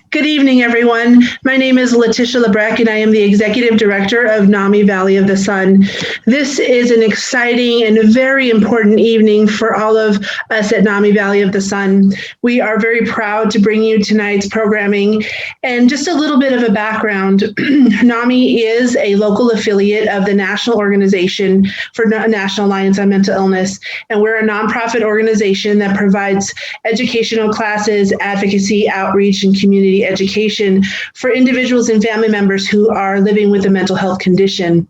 Good evening, everyone. My name is Letitia Lebrecq, and I am the Executive Director of NAMI Valley of the Sun. This is an exciting and very important evening for all of us at NAMI Valley of the Sun. We are very proud to bring you tonight's programming. And just a little bit of a background, NAMI is a local affiliate of the National Organization for National Alliance on Mental Illness, and we're a nonprofit organization that provides educational classes, advocacy, outreach, and community education for individuals and family members who are living with a mental health condition.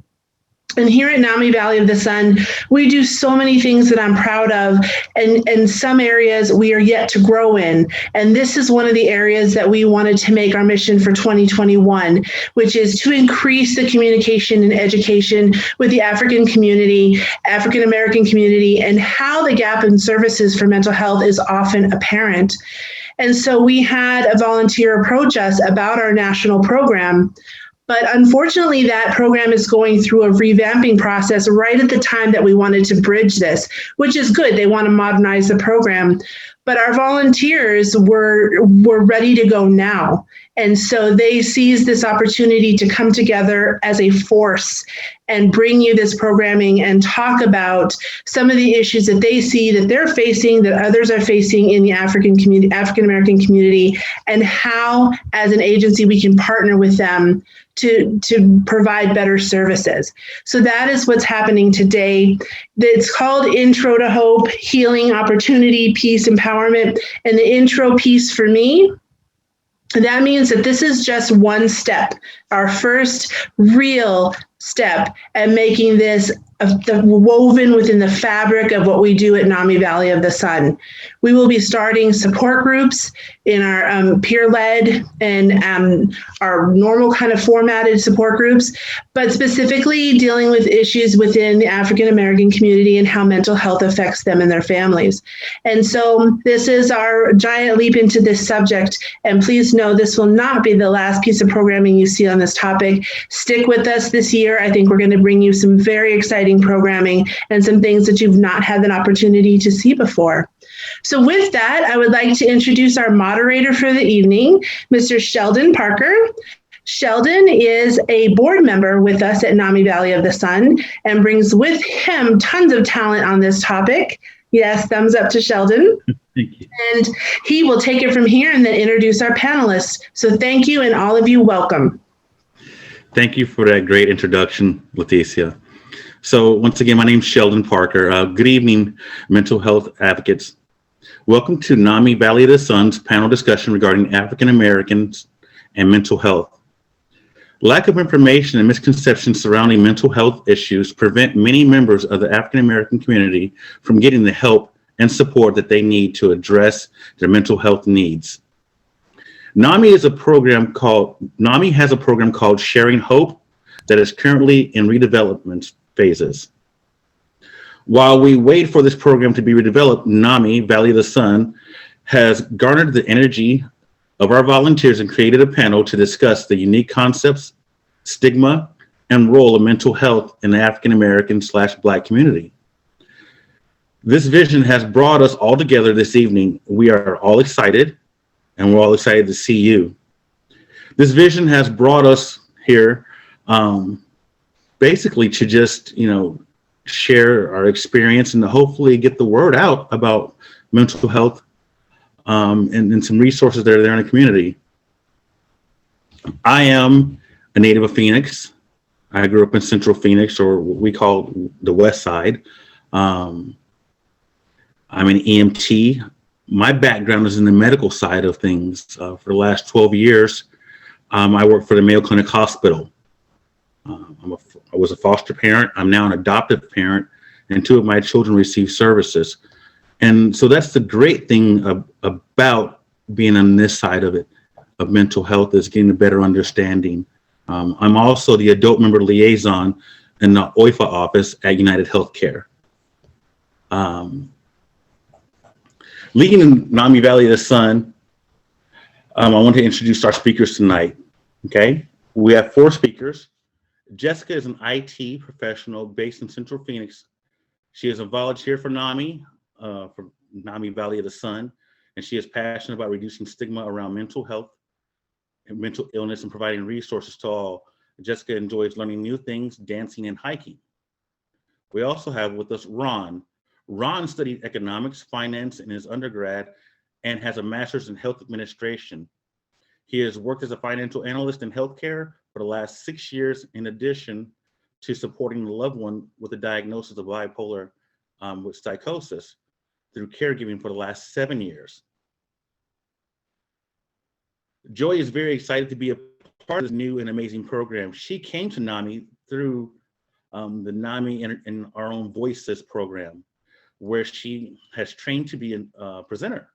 And here at NAMI Valley of the Sun, we do so many things that I'm proud of, and some areas we are yet to grow in. And this is one of the areas that we wanted to make our mission for 2021, which is to increase the communication and education with the African community, African American community, and how the gap in services for mental health is often apparent. And so we had a volunteer approach us about our national program. But unfortunately, that program is going through a revamping process right at the time that we wanted to bridge this, which is good. They want to modernize the program. But our volunteers were ready to go now. And so they seized this opportunity to come together as a force and bring you this programming and talk about some of the issues that they see that they're facing, that others are facing in the African community, African American community, and how, as an agency, we can partner with them to provide better services. So that is what's happening today. It's called Intro to Hope, Healing, Opportunity, Peace, Empowerment. And the intro piece for me, that means that this is just one step, our first real step at making this woven within the fabric of what we do at NAMI Valley of the Sun. We will be starting support groups in our peer-led and our normal kind of formatted support groups, but specifically dealing with issues within the African American community and how mental health affects them and their families. And so this is our giant leap into this subject. And please know this will not be the last piece of programming you see on this topic. Stick with us this year. I think we're going to bring you some very exciting programming and some things that you've not had an opportunity to see before. So with that, I would like to introduce our moderator for the evening, Mr. Sheldon Parker. Sheldon is a board member with us at NAMI Valley of the Sun and brings with him tons of talent on this topic. Yes, thumbs up to Sheldon. Thank you. And he will take it from here and then introduce our panelists. So thank you, and all of you, welcome. Thank you for that great introduction, Leticia. So once again, my name is Sheldon Parker. Good evening, mental health advocates. Welcome to NAMI Valley of the Sun's panel discussion regarding African Americans and mental health. Lack of information and misconceptions surrounding mental health issues prevent many members of the African American community from getting the help and support that they need to address their mental health needs. NAMI has a program called Sharing Hope that is currently in redevelopment phases. While we wait for this program to be redeveloped, NAMI Valley of the Sun has garnered the energy of our volunteers and created a panel to discuss the unique concepts, stigma, and role of mental health in the African American/Black community. This vision has brought us all together this evening. We are all excited, and we're all excited to see you. This vision has brought us here basically to just, share our experience and to hopefully get the word out about mental health and some resources that are there in the community. I am a native of Phoenix. I grew up in Central Phoenix, or what we call the West Side. I'm an EMT. My background is in the medical side of things. For the last 12 years, I worked for the Mayo Clinic Hospital. I was a foster parent. I'm now an adoptive parent, and 2 of my children receive services. And so that's the great thing about being on this side of it, of mental health, is getting a better understanding. I'm also the adult member liaison in the OIFA office at United Healthcare. Leading in NAMI Valley of the Sun, I want to introduce our speakers tonight. Okay, we have 4 speakers. Jessica is an IT professional based in Central Phoenix. She is a volunteer for NAMI Valley of the Sun, and she is passionate about reducing stigma around mental health mental illness and providing resources to all. Jessica enjoys learning new things, dancing, and hiking. We also have with us Ron. Ron studied economics, finance in his undergrad and has a master's in health administration. He has worked as a financial analyst in healthcare for the last 6 years, in addition to supporting a loved one with a diagnosis of bipolar with psychosis through caregiving for the last 7 years. Joy is very excited to be a part of this new and amazing program. She came to NAMI through the NAMI in Our Own Voices program, where she has trained to be a presenter.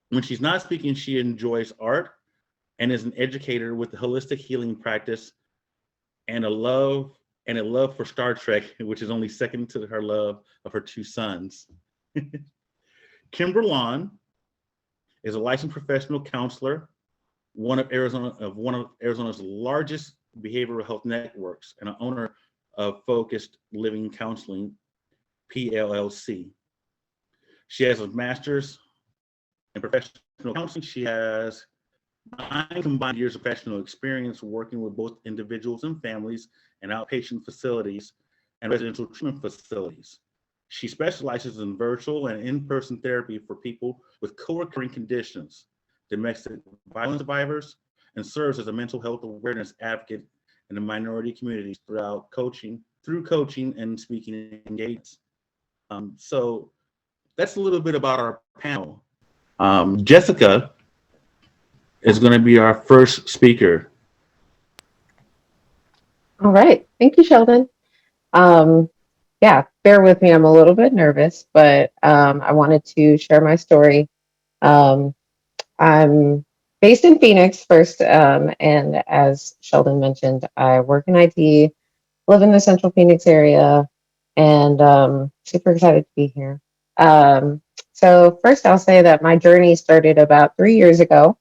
When she's not speaking, she enjoys art and is an educator with the holistic healing practice and a love for Star Trek, which is only second to her love of her 2 sons. Kimberlin is a licensed professional counselor, one of Arizona's largest behavioral health networks, and an owner of Focused Living Counseling, PLLC. She has a master's in professional counseling. She has 9 combined years of professional experience working with both individuals and families in outpatient facilities and residential treatment facilities. She specializes in virtual and in-person therapy for people with co-occurring conditions, domestic violence survivors, and serves as a mental health awareness advocate in the minority communities through coaching and speaking engagements. So that's a little bit about our panel. Jessica is going to be our first speaker. All right. Thank you, Sheldon. Yeah, bear with me. I'm a little bit nervous, but I wanted to share my story. I'm based in Phoenix first, and as Sheldon mentioned, I work in IT, live in the Central Phoenix area, and super excited to be here. So first, I'll say that my journey started about 3 years ago.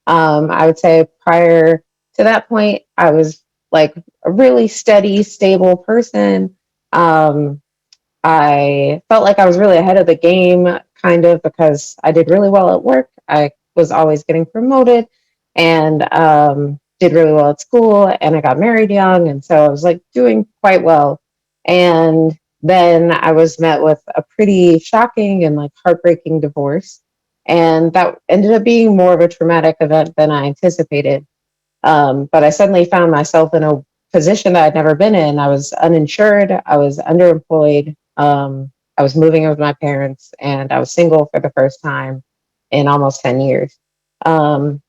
I would say prior to that point, I was like a really steady, stable person. I felt like I was really ahead of the game, kind of, because I did really well at work. I was always getting promoted and did really well at school, and I got married young, and so I was like doing quite well. And then I was met with a pretty shocking and like heartbreaking divorce, and that ended up being more of a traumatic event than I anticipated. But I suddenly found myself in a position that I'd never been in. I was uninsured, I was underemployed, I was moving in with my parents, and I was single for the first time in almost 10 years. And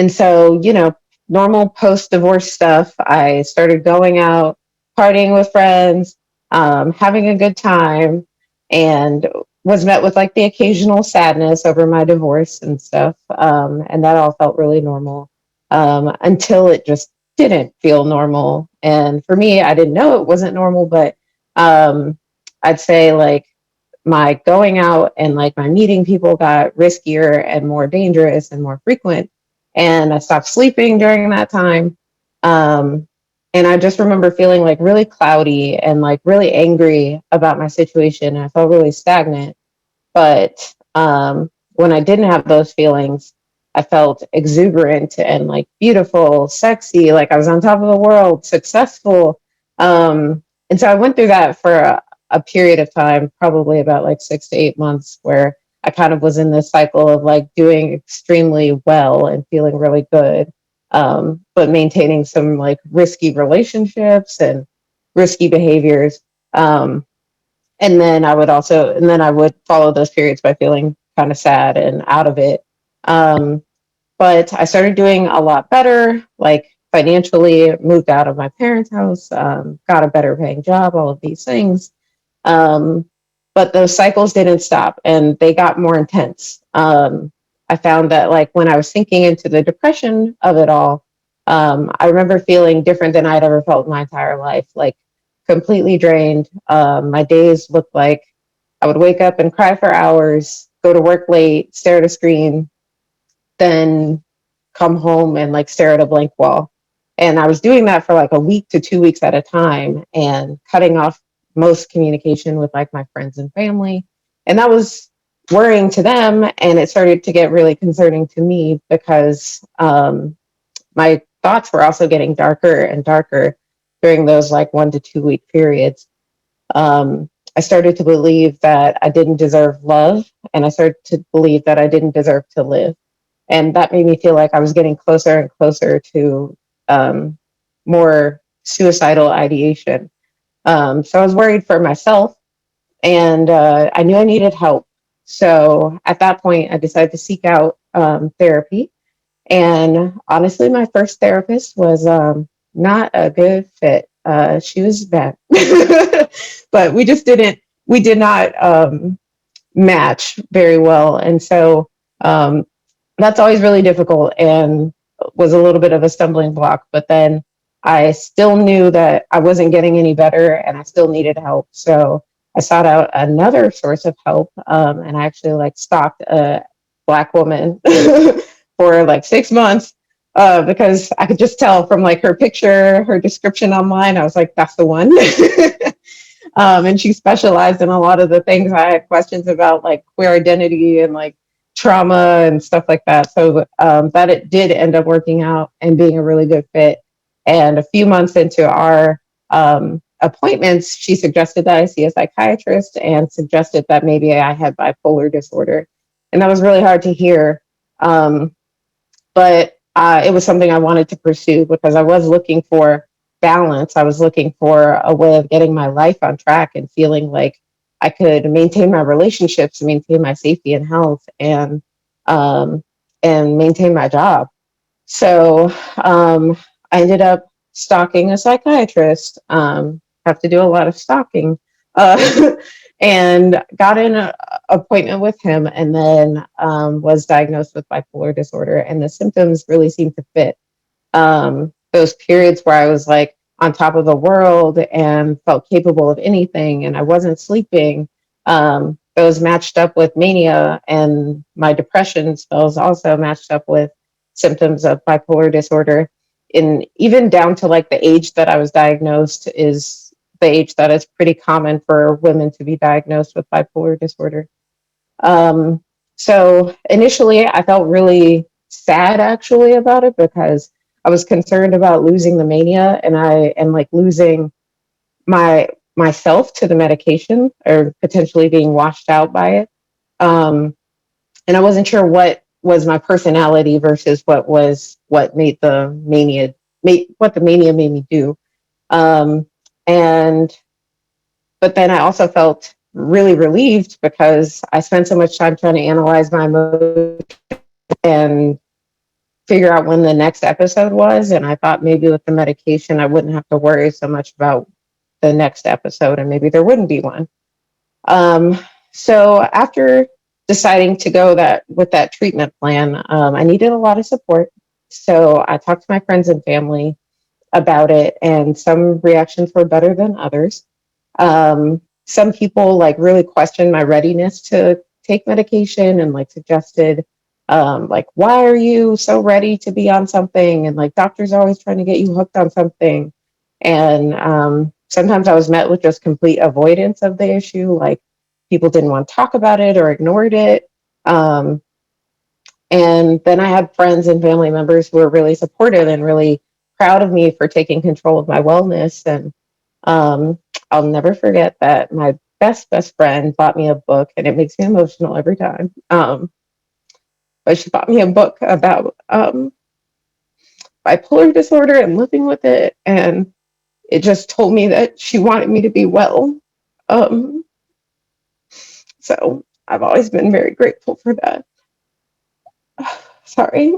so, normal post-divorce stuff. I started going out, partying with friends, having a good time, and was met with like the occasional sadness over my divorce and stuff. And that all felt really normal until it just didn't feel normal. And for me, I didn't know it wasn't normal, but I'd say like my going out and like my meeting people got riskier and more dangerous and more frequent. And I stopped sleeping during that time. And I just remember feeling like really cloudy and like really angry about my situation. I felt really stagnant. But when I didn't have those feelings, I felt exuberant and like beautiful, sexy, like I was on top of the world, successful. And so I went through that for a period of time, probably about like 6 to 8 months, where I kind of was in this cycle of like doing extremely well and feeling really good, but maintaining some like risky relationships and risky behaviors. And then I would follow those periods by feeling kind of sad and out of it. But I started doing a lot better, like financially, moved out of my parents' house, got a better paying job, all of these things. But those cycles didn't stop and they got more intense. I found that like when I was sinking into the depression of it all, I remember feeling different than I'd ever felt in my entire life, like completely drained. My days looked like I would wake up and cry for hours, go to work late, stare at a screen, then come home and like stare at a blank wall. And I was doing that for like a week to 2 weeks at a time and cutting off most communication with like my friends and family. And that was worrying to them, and it started to get really concerning to me because my thoughts were also getting darker and darker during those like 1 to 2 week periods. I started to believe that I didn't deserve love, and I started to believe that I didn't deserve to live. And that made me feel like I was getting closer and closer to more suicidal ideation. So I was worried for myself, and I knew I needed help. So at that point, I decided to seek out therapy. And honestly, my first therapist was not a good fit. She was bad, but we did not match very well. And so that's always really difficult and was a little bit of a stumbling block. But then I still knew that I wasn't getting any better and I still needed help. So I sought out another source of help, and I actually like stalked a Black woman for like 6 months, because I could just tell from like her picture, her description online. I was like, that's the one. And she specialized in a lot of the things I had questions about, like queer identity and like trauma and stuff like that. So that it did end up working out and being a really good fit. And a few months into our appointments, she suggested that I see a psychiatrist and suggested that maybe I had bipolar disorder. And that was really hard to hear. But it was something I wanted to pursue because I was looking for balance. I was looking for a way of getting my life on track and feeling like I could maintain my relationships, maintain my safety and health, and maintain my job. So I ended up stalking a psychiatrist. Have to do a lot of stalking, and got an appointment with him, and then was diagnosed with bipolar disorder. And the symptoms really seemed to fit. Those periods where I was like on top of the world and felt capable of anything, and I wasn't sleeping. Those matched up with mania, and my depression spells also matched up with symptoms of bipolar disorder. And even down to like the age that I was diagnosed is the age that is pretty common for women to be diagnosed with bipolar disorder. So initially, I felt really sad actually about it because I was concerned about losing the mania and like losing myself to the medication or potentially being washed out by it. And I wasn't sure what was my personality versus what made the mania made me do. And but then I also felt really relieved because I spent so much time trying to analyze my emotions and figure out when the next episode was. And I thought maybe with the medication, I wouldn't have to worry so much about the next episode and maybe there wouldn't be one. So after deciding to go with that treatment plan, I needed a lot of support. So I talked to my friends and family about it, and some reactions were better than others. Some people like really questioned my readiness to take medication and like suggested, like, why are you so ready to be on something? And like doctors are always trying to get you hooked on something. And sometimes I was met with just complete avoidance of the issue. Like people didn't want to talk about it or ignored it. And then I had friends and family members who were really supportive and really proud of me for taking control of my wellness. And I'll never forget that my best friend bought me a book, and it makes me emotional every time. But she bought me a book about bipolar disorder and living with it. And it just told me that she wanted me to be well. So I've always been very grateful for that. Sorry.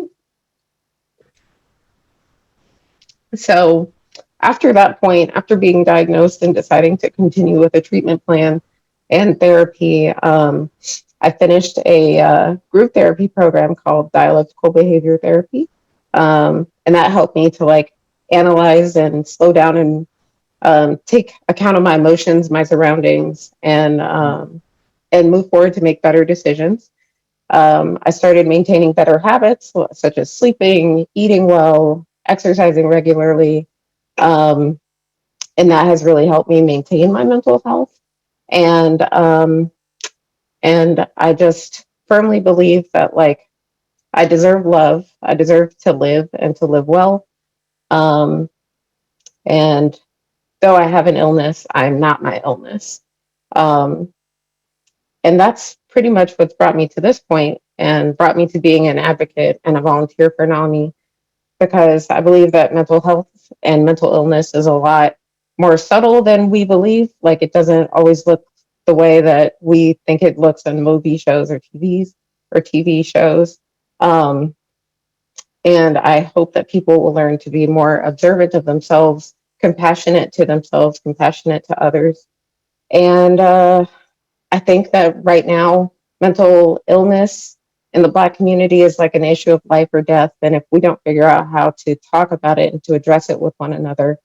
So after that point, after being diagnosed and deciding to continue with a treatment plan and therapy, I finished a group therapy program called Dialectical Behavior Therapy. And that helped me to like analyze and slow down and take account of my emotions, my surroundings, and move forward to make better decisions. I started maintaining better habits such as sleeping, eating well, exercising regularly. And that has really helped me maintain my mental health. And And I just firmly believe that, like, I deserve love. I deserve to live and to live well. Um, and though I have an illness, I'm not my illness. Um, and that's pretty much what's brought me to this point and brought me to being an advocate and a volunteer for NAMI, because I believe that mental health and mental illness is a lot more subtle than we believe. Like, it doesn't always look the way that we think it looks in movie shows or TV shows. Um, and I hope that people will learn to be more observant of themselves, compassionate to themselves, compassionate to others. And I think that right now, mental illness in the Black community is like an issue of life or death. And if we don't figure out how to talk about it and to address it with one another,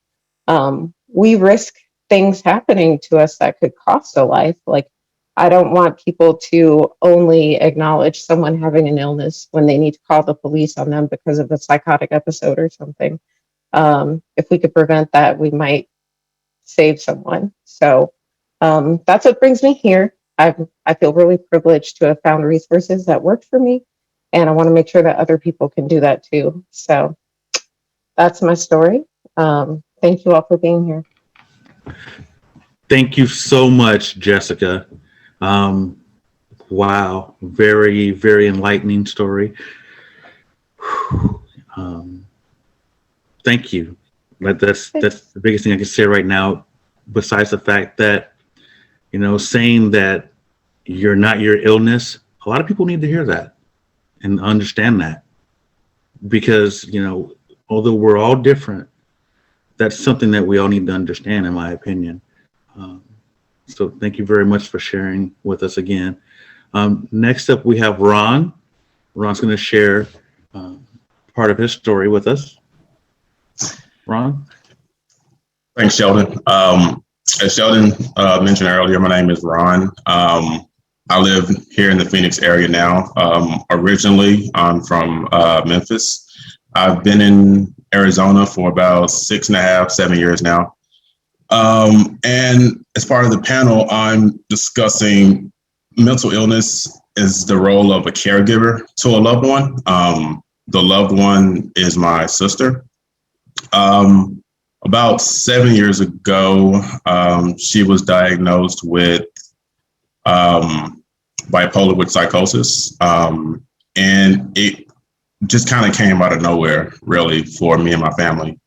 we risk things happening to us that could cost a life. Like, I don't want people to only acknowledge someone having an illness when they need to call the police on them because of a psychotic episode or something. If we could prevent that, we might save someone. So that's what brings me here. I feel really privileged to have found resources that worked for me, and I want to make sure that other people can do that too. So that's my story. Thank you all for being here. Thank you so much, Jessica. Wow, very, very enlightening story. Thank you. That's the biggest thing I can say right now, besides the fact that, saying that you're not your illness, a lot of people need to hear that and understand that, because, although we're all different, that's something that we all need to understand, in my opinion. So thank you very much for sharing with us again. Next up, we have Ron. Ron's going to share part of his story with us. Ron? Thanks, Sheldon. As Sheldon mentioned earlier, my name is Ron. I live here in the Phoenix area now. Originally, I'm from Memphis. I've been in Arizona for about 6.5, 7 years now. And as part of the panel, I'm discussing mental illness is the role of a caregiver to a loved one. The loved one is my sister. About 7 years ago, she was diagnosed with bipolar with psychosis. And it just kind of came out of nowhere, really, for me and my family.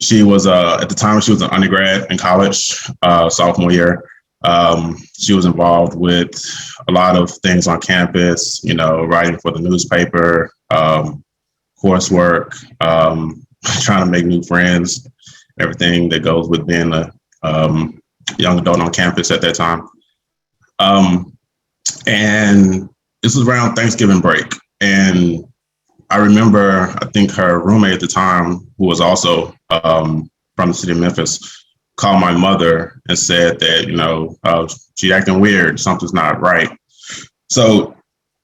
She was, at the time, she was an undergrad in college, sophomore year. She was involved with a lot of things on campus, writing for the newspaper, coursework, trying to make new friends, everything that goes with being a young adult on campus at that time. And this was around Thanksgiving break. And I remember, I think her roommate at the time, who was also from the city of Memphis, called my mother and said that, she's acting weird, something's not right. So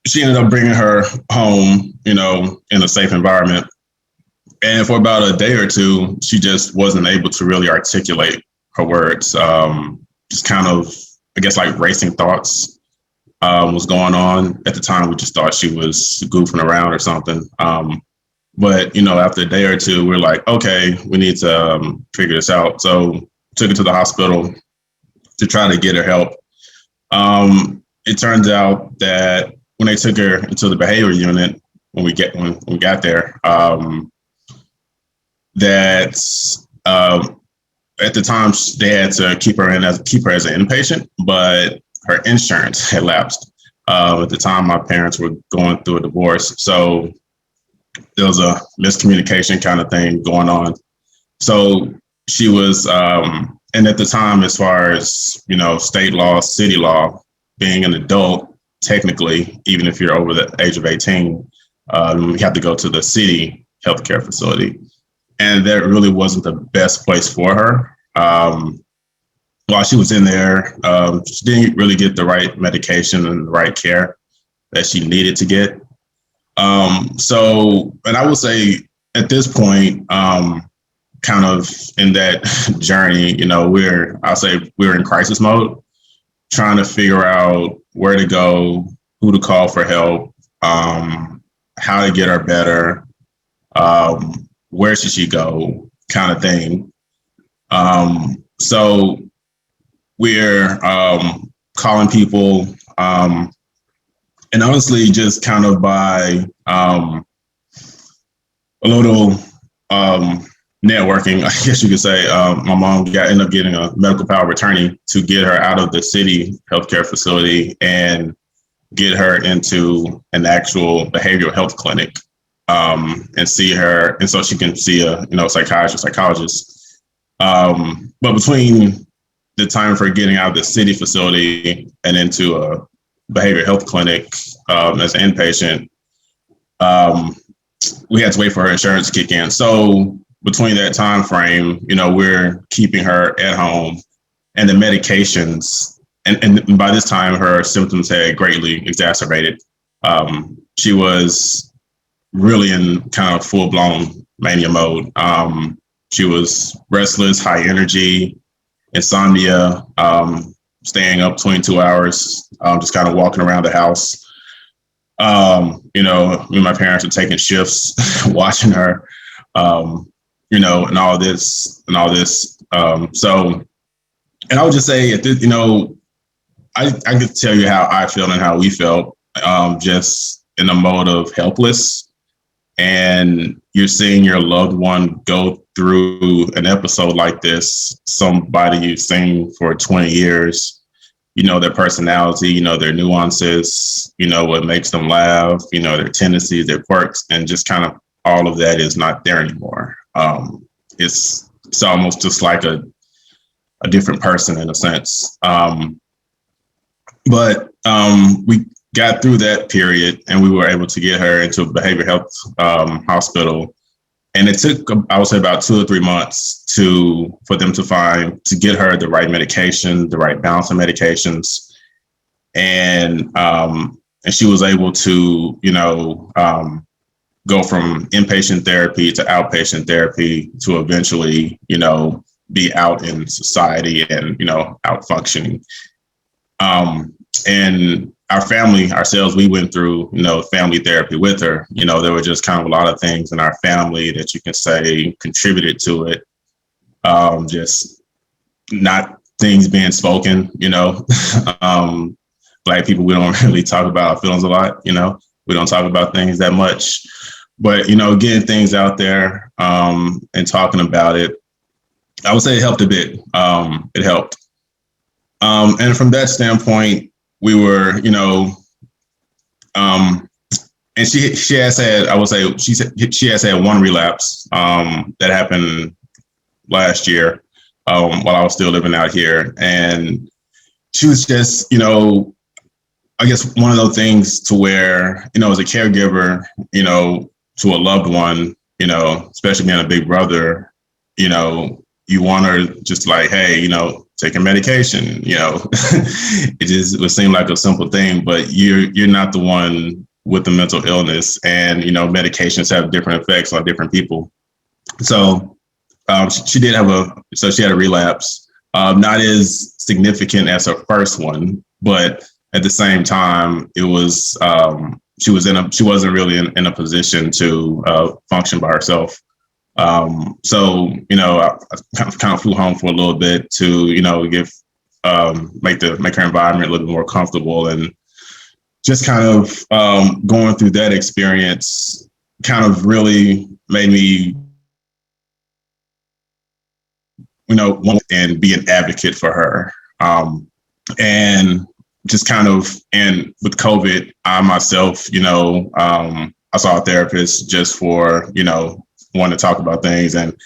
she ended up bringing her home, in a safe environment. And for about a day or two, she just wasn't able to really articulate her words. Just kind of, I guess, like racing thoughts was going on. At the time, we just thought she was goofing around or something. But, after a day or two, we're like, okay, we need to figure this out. So took her to the hospital to try to get her help. It turns out that when they took her into the behavior unit, when we got there, that at the time they had to keep her as an inpatient, but her insurance had lapsed. At the time, my parents were going through a divorce, so there was a miscommunication kind of thing going on. So she was, and at the time, as far as state law, city law, being an adult, technically, even if you're over the age of 18, you have to go to the city healthcare facility. And that really wasn't the best place for her. While she was in there, she didn't really get the right medication and the right care that she needed to get. And I would say at this point, kind of in that journey, we're in crisis mode, trying to figure out where to go, who to call for help, how to get her better, where should she go, kind of thing. So we're calling people, and honestly, just kind of by a little networking, I guess you could say. My mom ended up getting a medical power of attorney to get her out of the city healthcare facility and get her into an actual behavioral health clinic, and see her, and so she can see a psychologist. But between the time for getting out of the city facility and into a behavioral health clinic as an inpatient, we had to wait for her insurance to kick in. So between that time frame, we're keeping her at home, and the medications, and by this time her symptoms had greatly exacerbated. She was really in kind of full-blown mania mode. She was restless, high energy, insomnia, staying up 22 hours, just kind of walking around the house. Me and my parents were taking shifts, watching her, and all this. So, and I would just say, I could tell you how I felt and how we felt, just in a mode of helpless. And you're seeing your loved one go through an episode like this, somebody you've seen for 20 years, their personality, their nuances, what makes them laugh, their tendencies, their quirks, and just kind of all of that is not there anymore. It's almost just like a different person in a sense. But we got through that period, and we were able to get her into a behavioral health hospital. And it took, I would say, about 2 or 3 months for them to get her the right medication, the right balance of medications. And she was able to, go from inpatient therapy to outpatient therapy to eventually, be out in society and, out functioning. And our family, ourselves, we went through, family therapy with her. There were just kind of a lot of things in our family that you can say contributed to it. Just not things being spoken, Black people, we don't really talk about our feelings a lot, we don't talk about things that much. But, getting things out there and talking about it, I would say it helped a bit. It helped. And from that standpoint, we were, and she has had, I would say, she has had one relapse that happened last year while I was still living out here. And she was just, I guess one of those things to where, as a caregiver, to a loved one, especially being a big brother, you want her just like, hey, taking medication, it would seem like a simple thing, but you're not the one with the mental illness, and medications have different effects on different people. So she had a relapse, not as significant as her first one, but at the same time, it was she wasn't really in a position to function by herself. So, I kind of flew home for a little bit to, make her environment a little bit more comfortable, and just kind of going through that experience kind of really made me, want and be an advocate for her. And just kind of, and with COVID, I myself, I saw a therapist just for, wanting to talk about things, and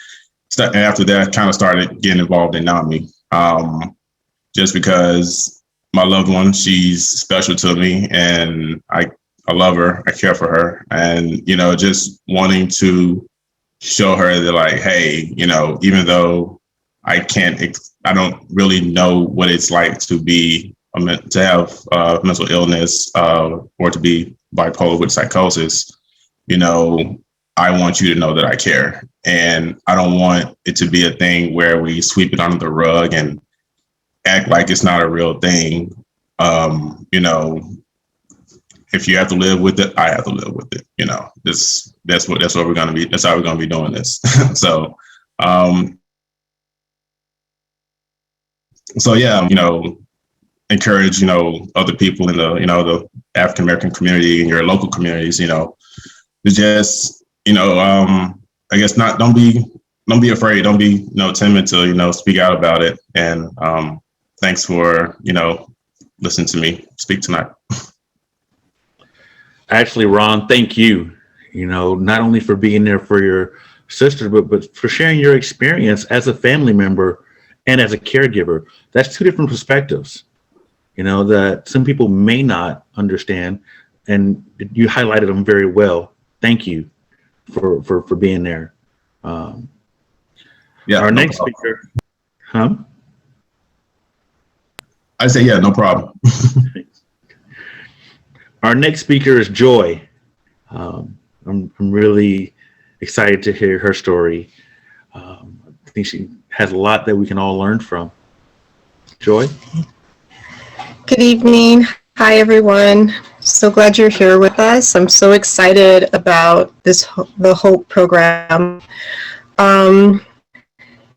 after that, kind of started getting involved in NAMI, just because my loved one, she's special to me, and I love her, I care for her, and just wanting to show her that, like, hey, even though I don't really know what it's like to have mental illness or to be bipolar with psychosis. I want you to know that I care, and I don't want it to be a thing where we sweep it under the rug and act like it's not a real thing. You know, if you have to live with it, I have to live with it. You know, that's what we're gonna be. That's how we're gonna be doing this. So, so yeah, you know, encourage, you know, other people in the, you know, the African American community and your local communities, you know, to just, you know, I guess don't be afraid, don't be, you know, timid to, you know, speak out about it. And thanks for, you know, listening to me speak tonight. Actually, Ron, thank you, you know, not only for being there for your sister, but for sharing your experience as a family member and as a caregiver. That's two different perspectives, you know, that some people may not understand, and you highlighted them very well. Thank you for being there. Yeah. Our next speaker, I say, yeah, no problem. Our next speaker is Joy. I'm really excited to hear her story. I think she has a lot that we can all learn from. Joy? Good evening. Hi, everyone. So glad you're here with us. I'm so excited about the HOPE program.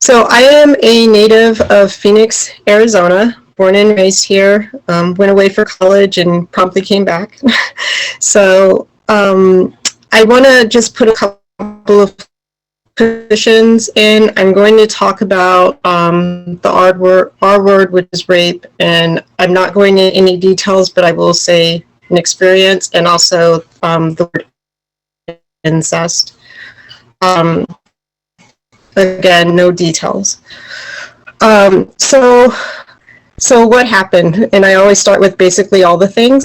So I am a native of Phoenix, Arizona, born and raised here, went away for college and promptly came back. So I want to just put a couple of positions in. I'm going to talk about the R word, which is rape, and I'm not going into any details, but I will say an experience, and also the word incest. Again, no details. So what happened? And I always start with basically all the things.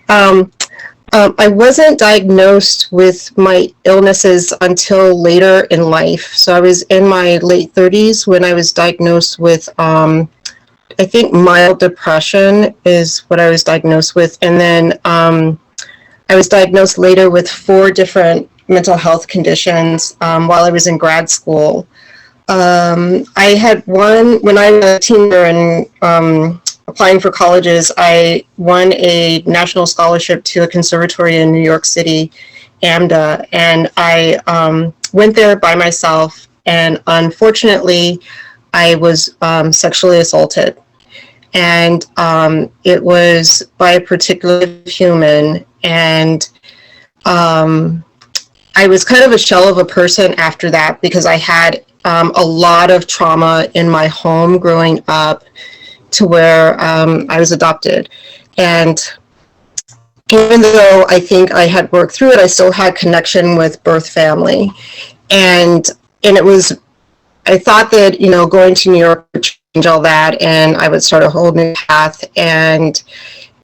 I wasn't diagnosed with my illnesses until later in life. So I was in my late 30s when I was diagnosed with, I think mild depression is what I was diagnosed with. And then I was diagnosed later with 4 different mental health conditions while I was in grad school. I had one when I was a teenager and applying for colleges. I won a national scholarship to a conservatory in New York City, AMDA, and I went there by myself, and unfortunately I was sexually assaulted, and it was by a particular human, and I was kind of a shell of a person after that, because I had a lot of trauma in my home growing up, to where I was adopted. And even though I think I had worked through it, I still had connection with birth family. And it was, I thought that, you know, going to New York would change all that, and I would start a whole new path. And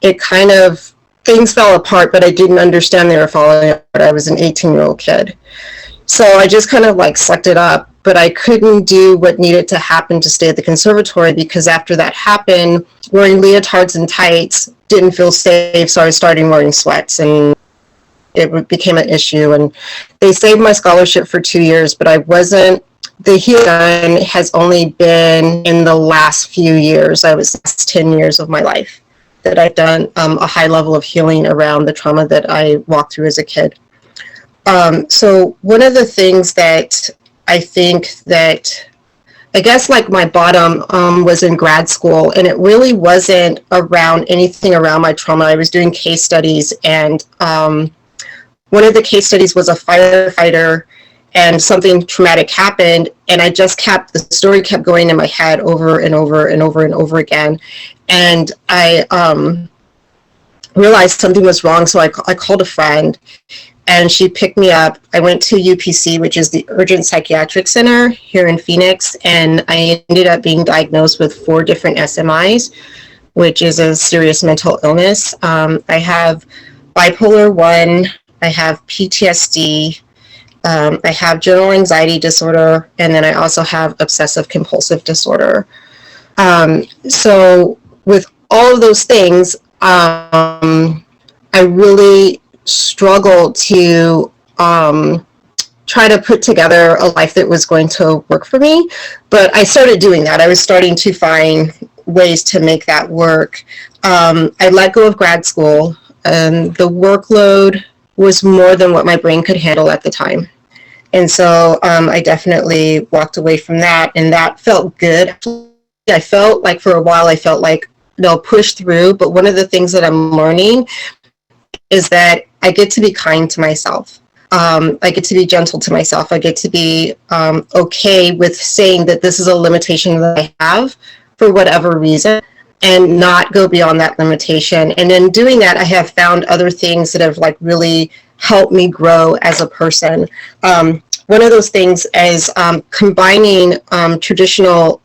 it kind of, things fell apart, but I didn't understand they were falling apart. I was an 18-year-old kid. So I just kind of like sucked it up, but I couldn't do what needed to happen to stay at the conservatory, because after that happened, wearing leotards and tights didn't feel safe. So I was starting wearing sweats, and it became an issue. And they saved my scholarship for 2 years, but I wasn't, the healing has only been in the last few years. I was 10 years of my life that I've done a high level of healing around the trauma that I walked through as a kid. So one of the things that I think that, I guess like my bottom was in grad school, and it really wasn't around anything around my trauma. I was doing case studies, and one of the case studies was a firefighter, and something traumatic happened, and I just kept, the story kept going in my head over and over and over and over again. And I realized something was wrong, so I called a friend, and she picked me up. I went to UPC, which is the Urgent Psychiatric Center here in Phoenix, and I ended up being diagnosed with 4 different SMIs, which is a serious mental illness. I have bipolar 1, I have PTSD, I have general anxiety disorder, and then I also have obsessive compulsive disorder. So with all of those things, I really struggled to try to put together a life that was going to work for me. But I started doing that. I was starting to find ways to make that work. I let go of grad school. The workload was more than what my brain could handle at the time. And so I definitely walked away from that, and that felt good. I felt like for a while, I felt like, no, push through. But one of the things that I'm learning is that I get to be kind to myself. I get to be gentle to myself. I get to be okay with saying that this is a limitation that I have for whatever reason, and not go beyond that limitation. And in doing that, I have found other things that have like really helped me grow as a person. One of those things is combining traditional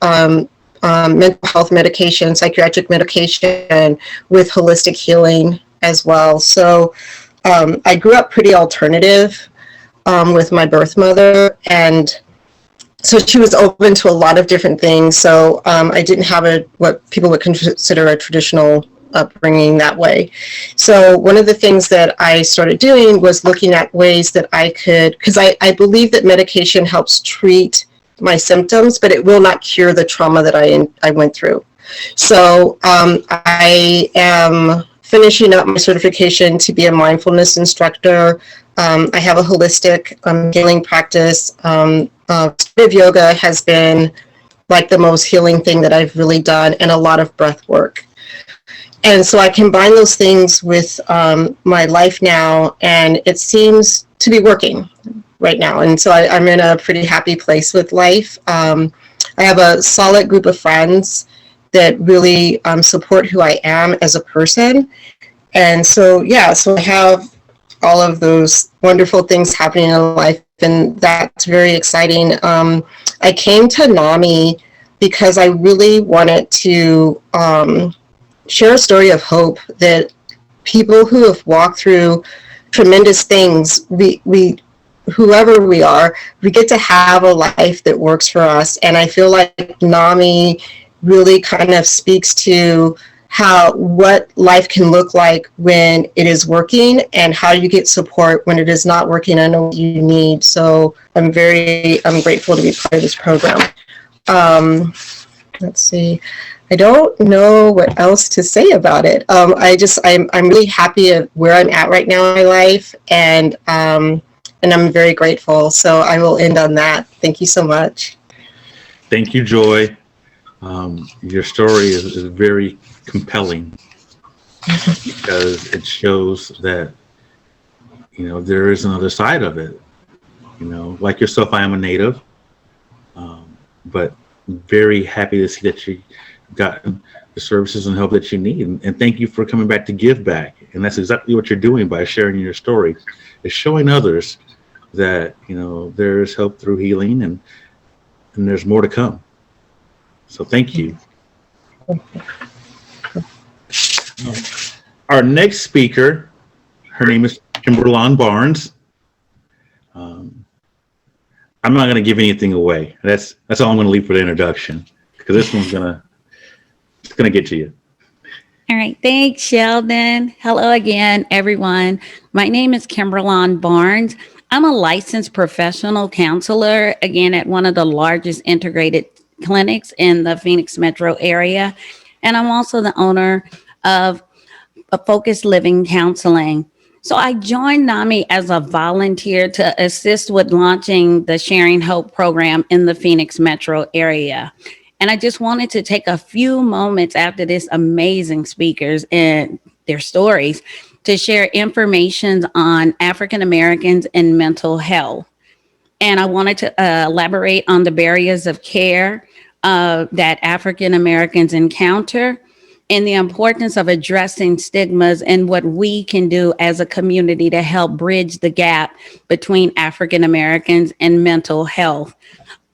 mental health medication, psychiatric medication, with holistic healing as well. So I grew up pretty alternative with my birth mother, and so she was open to a lot of different things. So I didn't have what people would consider a traditional upbringing that way. So one of the things that I started doing was looking at ways that I could, because I believe that medication helps treat my symptoms, but it will not cure the trauma that I went through. So I am finishing up my certification to be a mindfulness instructor. I have a holistic healing practice. Yoga has been like the most healing thing that I've really done, and a lot of breath work. And so I combine those things with my life now, and it seems to be working right now. And so I'm in a pretty happy place with life. I have a solid group of friends that really support who I am as a person. And so, yeah, so I have all of those wonderful things happening in life, and that's very exciting. I came to NAMI because I really wanted to share a story of hope, that people who have walked through tremendous things, we whoever we are, we get to have a life that works for us. And I feel like NAMI really kind of speaks to what life can look like when it is working, and how you get support when it is not working. I know what you need. So I'm grateful to be part of this program. Let's see. I don't know what else to say about it. I'm really happy at where I'm at right now in my life, and I'm very grateful. So I will end on that. Thank you so much. Thank you, Joy. Your story is very compelling because it shows that, there is another side of it. Like yourself, I am a native, but very happy to see that you gotten the services and help that you need. And thank you for coming back to give back. And that's exactly what you're doing by sharing your story, is showing others that, there's hope through healing, and there's more to come. So thank you. Our next speaker, her name is Kimberland Barnes. I'm not going to give anything away. That's all I'm going to leave for the introduction, because this one's going to get to you. All right. Thanks, Sheldon. Hello again, everyone. My name is Kimberland Barnes. I'm a licensed professional counselor, again, at one of the largest integrated clinics in the Phoenix metro area. And I'm also the owner of a Focused Living Counseling. So I joined NAMI as a volunteer to assist with launching the Sharing Hope program in the Phoenix metro area. And I just wanted to take a few moments after this amazing speakers and their stories to share information on African Americans and mental health. And I wanted to elaborate on the barriers of care that African Americans encounter, and the importance of addressing stigmas, and what we can do as a community to help bridge the gap between African Americans and mental health.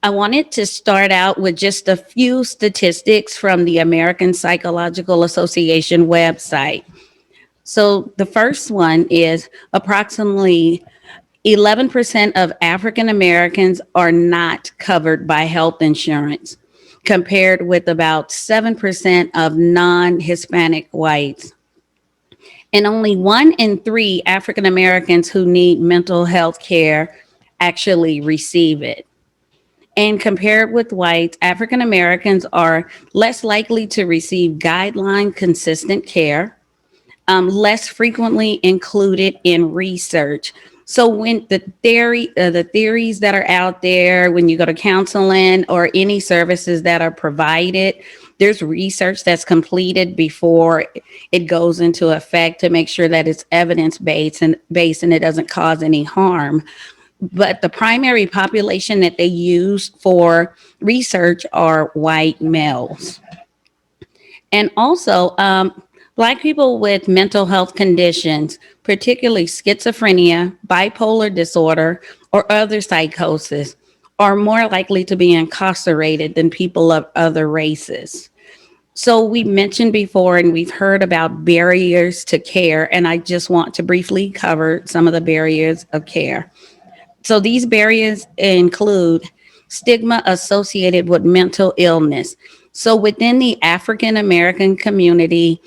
I wanted to start out with just a few statistics from the American Psychological Association website. So the first one is approximately 11% of African Americans are not covered by health insurance, compared with about 7% of non-Hispanic whites. And only 1 in 3 African Americans who need mental health care actually receive it. And compared with whites, African Americans are less likely to receive guideline consistent care, less frequently included in research. So when the theories that are out there, when you go to counseling or any services that are provided, there's research that's completed before it goes into effect to make sure that it's evidence-based and it doesn't cause any harm. But the primary population that they use for research are white males. And also, Black people with mental health conditions, particularly schizophrenia, bipolar disorder, or other psychosis, are more likely to be incarcerated than people of other races. So we mentioned before, and we've heard about barriers to care, and I just want to briefly cover some of the barriers of care. So these barriers include stigma associated with mental illness. So within the African American community,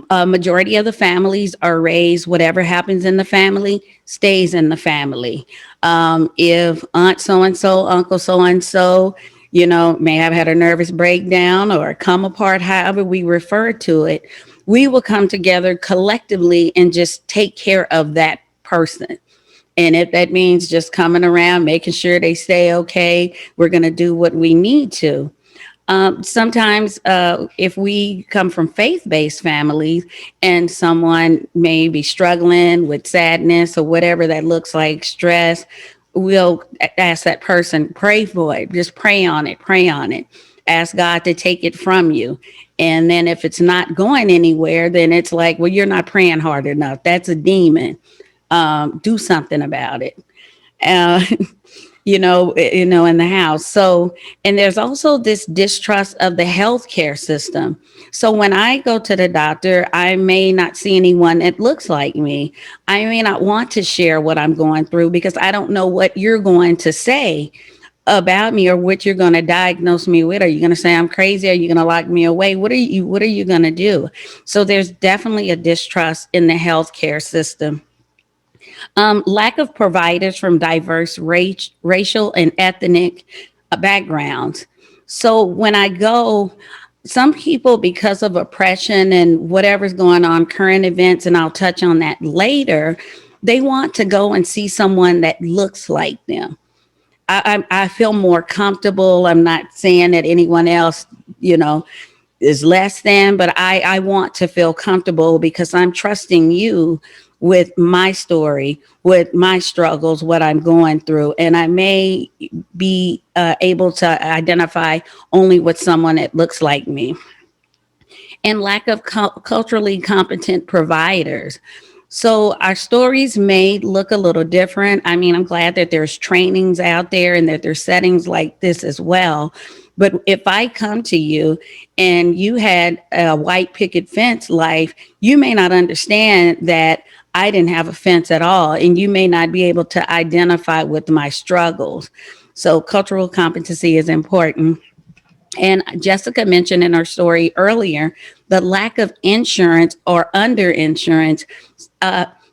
a majority of the families are raised, whatever happens in the family stays in the family. If Aunt so and so, Uncle so and so, may have had a nervous breakdown or come apart, however we refer to it, we will come together collectively and just take care of that person. And if that means just coming around, making sure they stay okay, we're going to do what we need to. Sometimes if we come from faith-based families and someone may be struggling with sadness or whatever that looks like, stress, we'll ask that person, pray for it, just pray on it, ask God to take it from you. And then if it's not going anywhere, then it's like, well, you're not praying hard enough. That's a demon. Do something about it. Uh, in the house. So, and there's also this distrust of the healthcare system. So when I go to the doctor, I may not see anyone that looks like me. I may not want to share what I'm going through because I don't know what you're going to say about me or what you're going to diagnose me with. Are you going to say I'm crazy? Are you going to lock me away? What are you going to do? So there's definitely a distrust in the healthcare system. Lack of providers from diverse racial and ethnic backgrounds. So when I go, some people, because of oppression and whatever's going on, current events, and I'll touch on that later, they want to go and see someone that looks like them. I feel more comfortable. I'm not saying that anyone else, is less than, but I want to feel comfortable because I'm trusting you with my story, with my struggles, what I'm going through. And I may be able to identify only with someone that looks like me. And lack of culturally competent providers. So our stories may look a little different. I mean, I'm glad that there's trainings out there and that there's settings like this as well. But if I come to you and you had a white picket fence life, you may not understand that I didn't have a fence at all, and you may not be able to identify with my struggles. So cultural competency is important. And Jessica mentioned in her story earlier, the lack of insurance or underinsurance.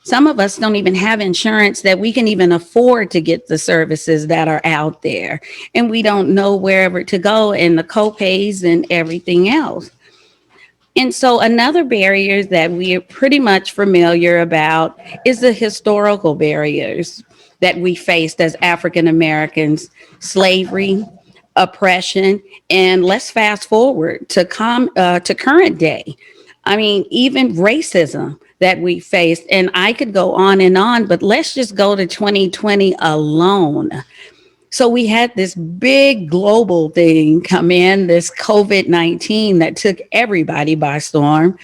Some of us don't even have insurance that we can even afford to get the services that are out there. And we don't know wherever to go and the copays and everything else. And so another barrier that we are pretty much familiar about is the historical barriers that we faced as African Americans, slavery, oppression, and let's fast forward to current day. I mean, even racism that we faced, and I could go on, but let's just go to 2020 alone. So we had this big global thing come in, this COVID-19 that took everybody by storm.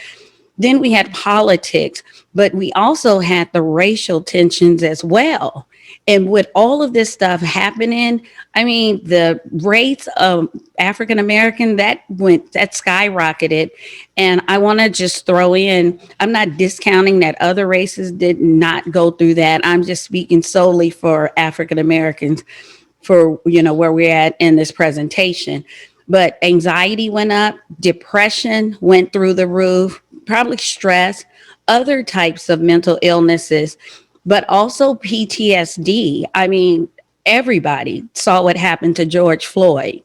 Then we had politics, but we also had the racial tensions as well. And with all of this stuff happening, I mean, the rates of African American that skyrocketed. And I want to just throw in, I'm not discounting that other races did not go through that. I'm just speaking solely for African Americans for, where we're at in this presentation. But anxiety went up, depression went through the roof, probably stress, other types of mental illnesses, but also PTSD. I mean, everybody saw what happened to George Floyd.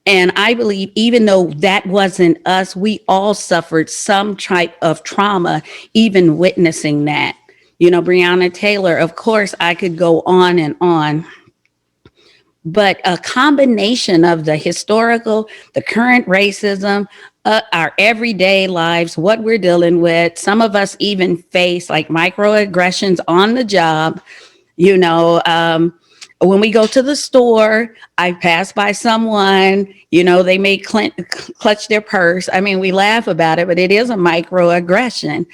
And I believe even though that wasn't us, we all suffered some type of trauma, even witnessing that. You know, Breonna Taylor, of course, I could go on and on. But a combination of the historical, the current racism, our everyday lives, what we're dealing with. Some of us even face like microaggressions on the job. You know, when we go to the store, I pass by someone, you know, they may clutch their purse. I mean, we laugh about it, but it is a microaggression.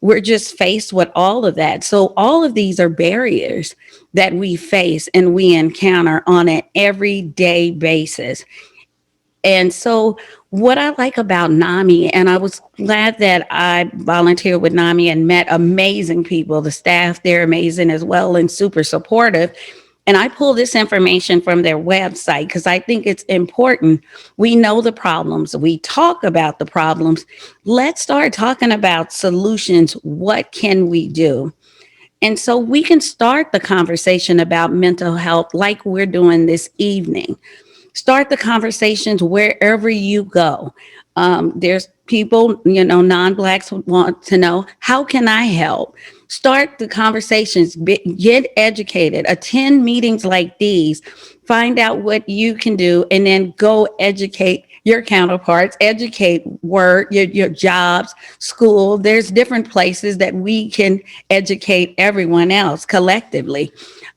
We're just faced with all of that. So all of these are barriers that we face and we encounter on an everyday basis. And so what I like about NAMI, and I was glad that I volunteered with NAMI and met amazing people. The staff, they're amazing as well and super supportive. And I pull this information from their website because I think it's important. We know the problems. We talk about the problems. Let's start talking about solutions. What can we do? And so we can start the conversation about mental health like we're doing this evening. Start the conversations wherever you go. There's people, you know, non-Blacks want to know, how can I help? Start the conversations, get educated, attend meetings like these, find out what you can do, and then go educate your counterparts, educate work, your jobs, school. There's different places that we can educate everyone else collectively.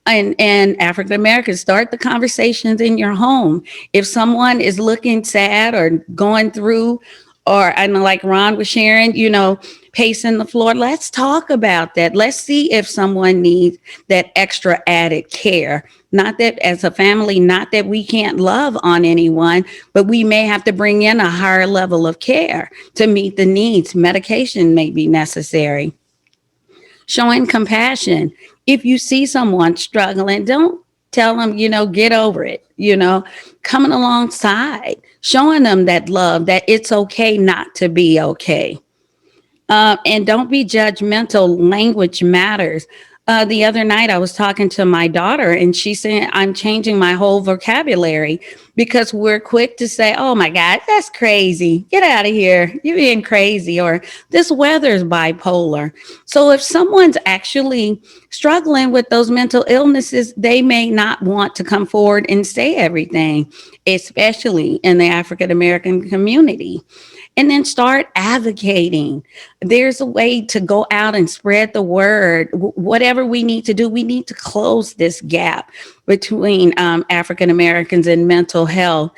And African Americans, start the conversations in your home. If someone is looking sad or going through, or I know like Ron was sharing, you know, pacing the floor, let's talk about that. Let's see if someone needs that extra added care. Not that as a family, not that we can't love on anyone, but we may have to bring in a higher level of care to meet the needs. Medication may be necessary. Showing compassion. If you see someone struggling, don't tell them, you know, get over it, you know, coming alongside, showing them that love, that it's okay not to be okay. And don't be judgmental. Language matters. The other night I was talking to my daughter and she said, I'm changing my whole vocabulary because we're quick to say, oh my God, that's crazy. Get out of here. You're being crazy. Or this weather's bipolar. So if someone's actually struggling with those mental illnesses, they may not want to come forward and say everything, especially in the African American community. And then start advocating. There's a way to go out and spread the word. Whatever we need to do, we need to close this gap between African Americans and mental health.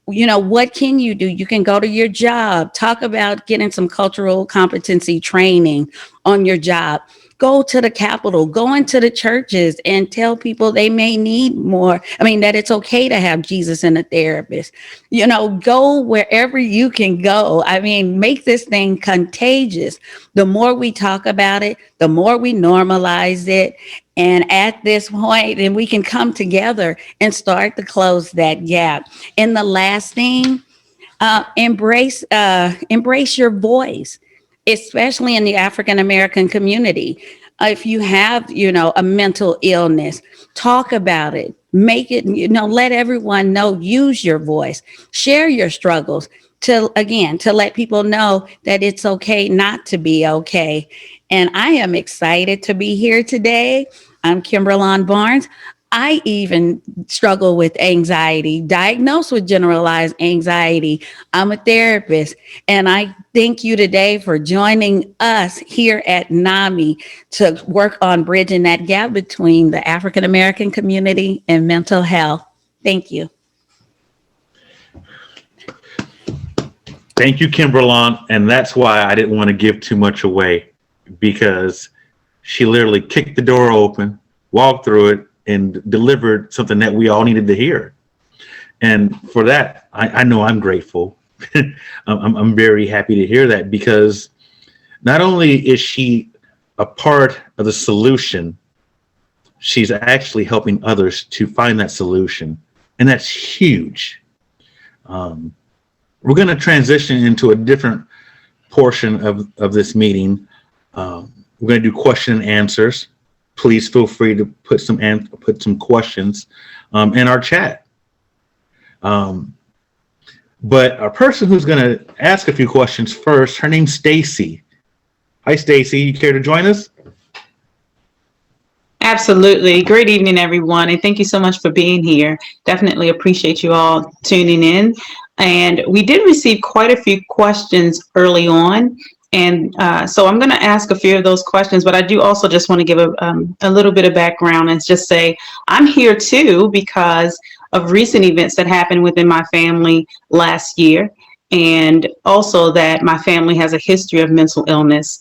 You know, what can you do? You can go to your job, talk about getting some cultural competency training on your job. Go to the Capitol, go into the churches and tell people they may need more. I mean, that it's okay to have Jesus and a therapist. You know, go wherever you can go. I mean, make this thing contagious. The more we talk about it, the more we normalize it. And at this point, then we can come together and start to close that gap. And the last thing, embrace your voice, especially in the African American community. If you have, you know, a mental illness, talk about it, make it, you know, let everyone know, use your voice, share your struggles to let people know that it's okay not to be okay. And I am excited to be here today. I'm Kimberland Barnes. I even struggle with anxiety, diagnosed with generalized anxiety. I'm a therapist, and I thank you today for joining us here at NAMI to work on bridging that gap between the African American community and mental health. Thank you. Thank you, Kimberlin. And that's why I didn't want to give too much away, because she literally kicked the door open, walked through it, and delivered something that we all needed to hear. And for that, I know I'm grateful. I'm very happy to hear that, because not only is she a part of the solution, she's actually helping others to find that solution. And that's huge. We're going to transition into a different portion of this meeting. We're going to do question and answers. please feel free to put some questions in our chat. But our person who's going to ask a few questions first, her name's Stacy. Hi, Stacy. You care to join us? Absolutely. Great evening, everyone. And thank you so much for being here. Definitely appreciate you all tuning in. And we did receive quite a few questions early on. And so I'm going to ask a few of those questions, but I do also just want to give a little bit of background and just say I'm here too because of recent events that happened within my family last year. And also that my family has a history of mental illness.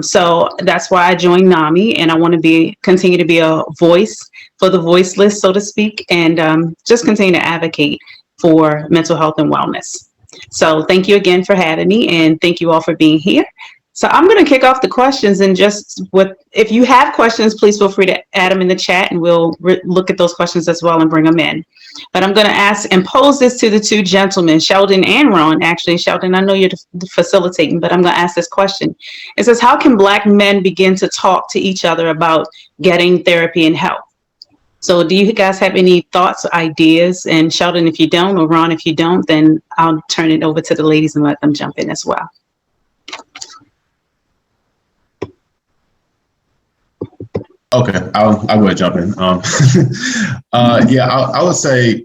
So that's why I joined NAMI, and I want to continue to be a voice for the voiceless, so to speak, and just continue to advocate for mental health and wellness. So thank you again for having me, and thank you all for being here. So I'm going to kick off the questions, and if you have questions, please feel free to add them in the chat, and we'll look at those questions as well and bring them in. But I'm going to ask and pose this to the two gentlemen, Sheldon and Ron. Actually, Sheldon, I know you're facilitating, but I'm going to ask this question. It says, how can Black men begin to talk to each other about getting therapy and help? So do you guys have any thoughts, ideas? And Sheldon, if you don't, or Ron, if you don't, then I'll turn it over to the ladies and let them jump in as well. Okay, I'll go ahead and jump in. I would say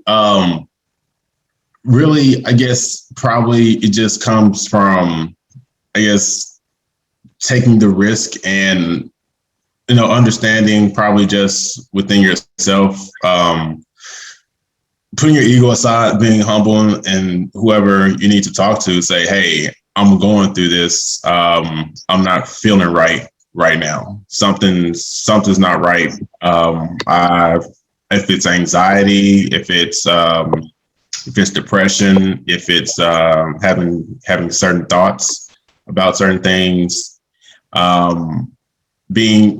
really, I guess probably it just comes from, I guess, taking the risk and, understanding probably just within yourself, putting your ego aside, being humble, and whoever you need to talk to, say, hey, I'm going through this. I'm not feeling right now. Something's not right. If it's anxiety, if it's depression, if it's having certain thoughts about certain things,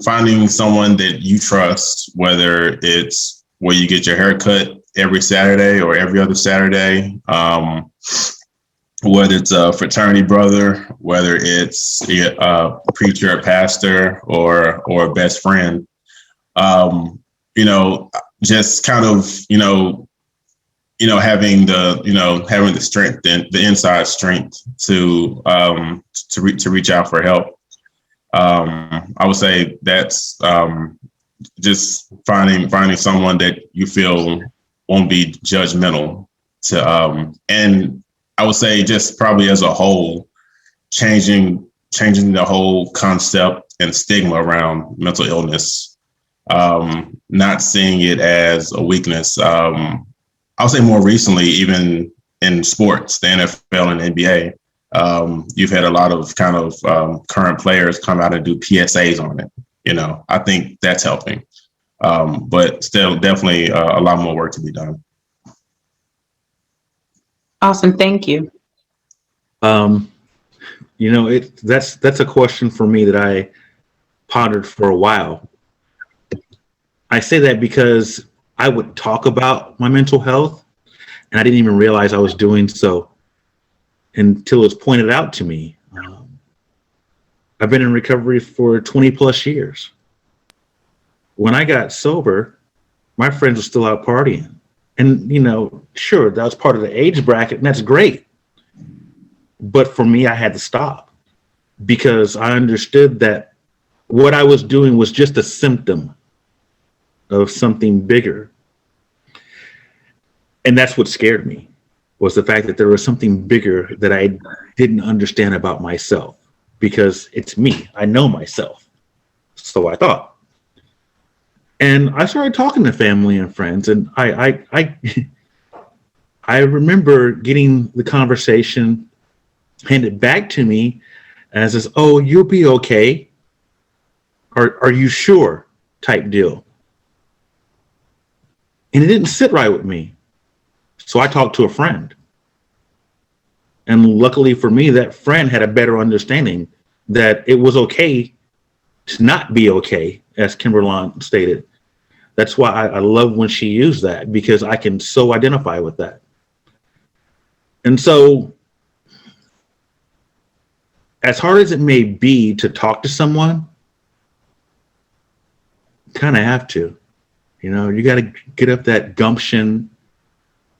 finding someone that you trust, whether it's where you get your hair cut every Saturday or every other Saturday, whether it's a fraternity brother, whether it's a preacher, a pastor, or a best friend, just kind of, having the strength and the inside strength to reach out for help. I would say that's just finding someone that you feel won't be judgmental to, and I would say just probably as a whole, changing the whole concept and stigma around mental illness, not seeing it as a weakness. I would say more recently, even in sports, the NFL and NBA, you've had a lot of kind of current players come out and do PSAs on it. I think that's helping, but still definitely a lot more work to be done. Awesome. Thank you. That's a question for me that I pondered for a while. I say that because I would talk about my mental health and I didn't even realize I was doing so until it was pointed out to me. I've been in recovery for 20 plus years. When I got sober, my friends were still out partying. And, sure, that was part of the age bracket, and that's great. But for me, I had to stop because I understood that what I was doing was just a symptom of something bigger. And that's what scared me, was the fact that there was something bigger that I didn't understand about myself, because it's me. I know myself. So I thought. And I started talking to family and friends, and I remember getting the conversation handed back to me as this, oh, you'll be okay. Are you sure? Type deal. And it didn't sit right with me. So I talked to a friend. And luckily for me, that friend had a better understanding that it was okay to not be okay, as Kimberlin stated. That's why I love when she used that, because I can so identify with that. And so, as hard as it may be to talk to someone, kind of have to. You got to get up that gumption,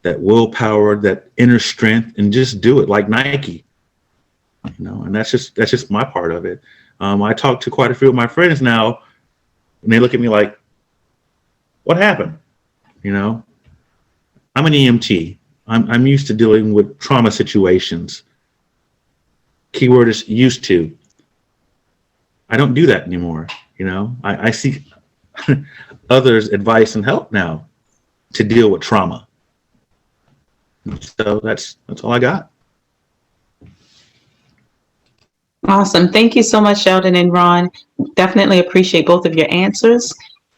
that willpower, that inner strength, and just do it like Nike. And that's just my part of it. I talk to quite a few of my friends now, and they look at me like, "What happened?" I'm an EMT. I'm used to dealing with trauma situations. Keyword is used to. I don't do that anymore. I seek others' advice and help now to deal with trauma. So that's all I got. Awesome. Thank you so much, Sheldon and Ron. Definitely appreciate both of your answers.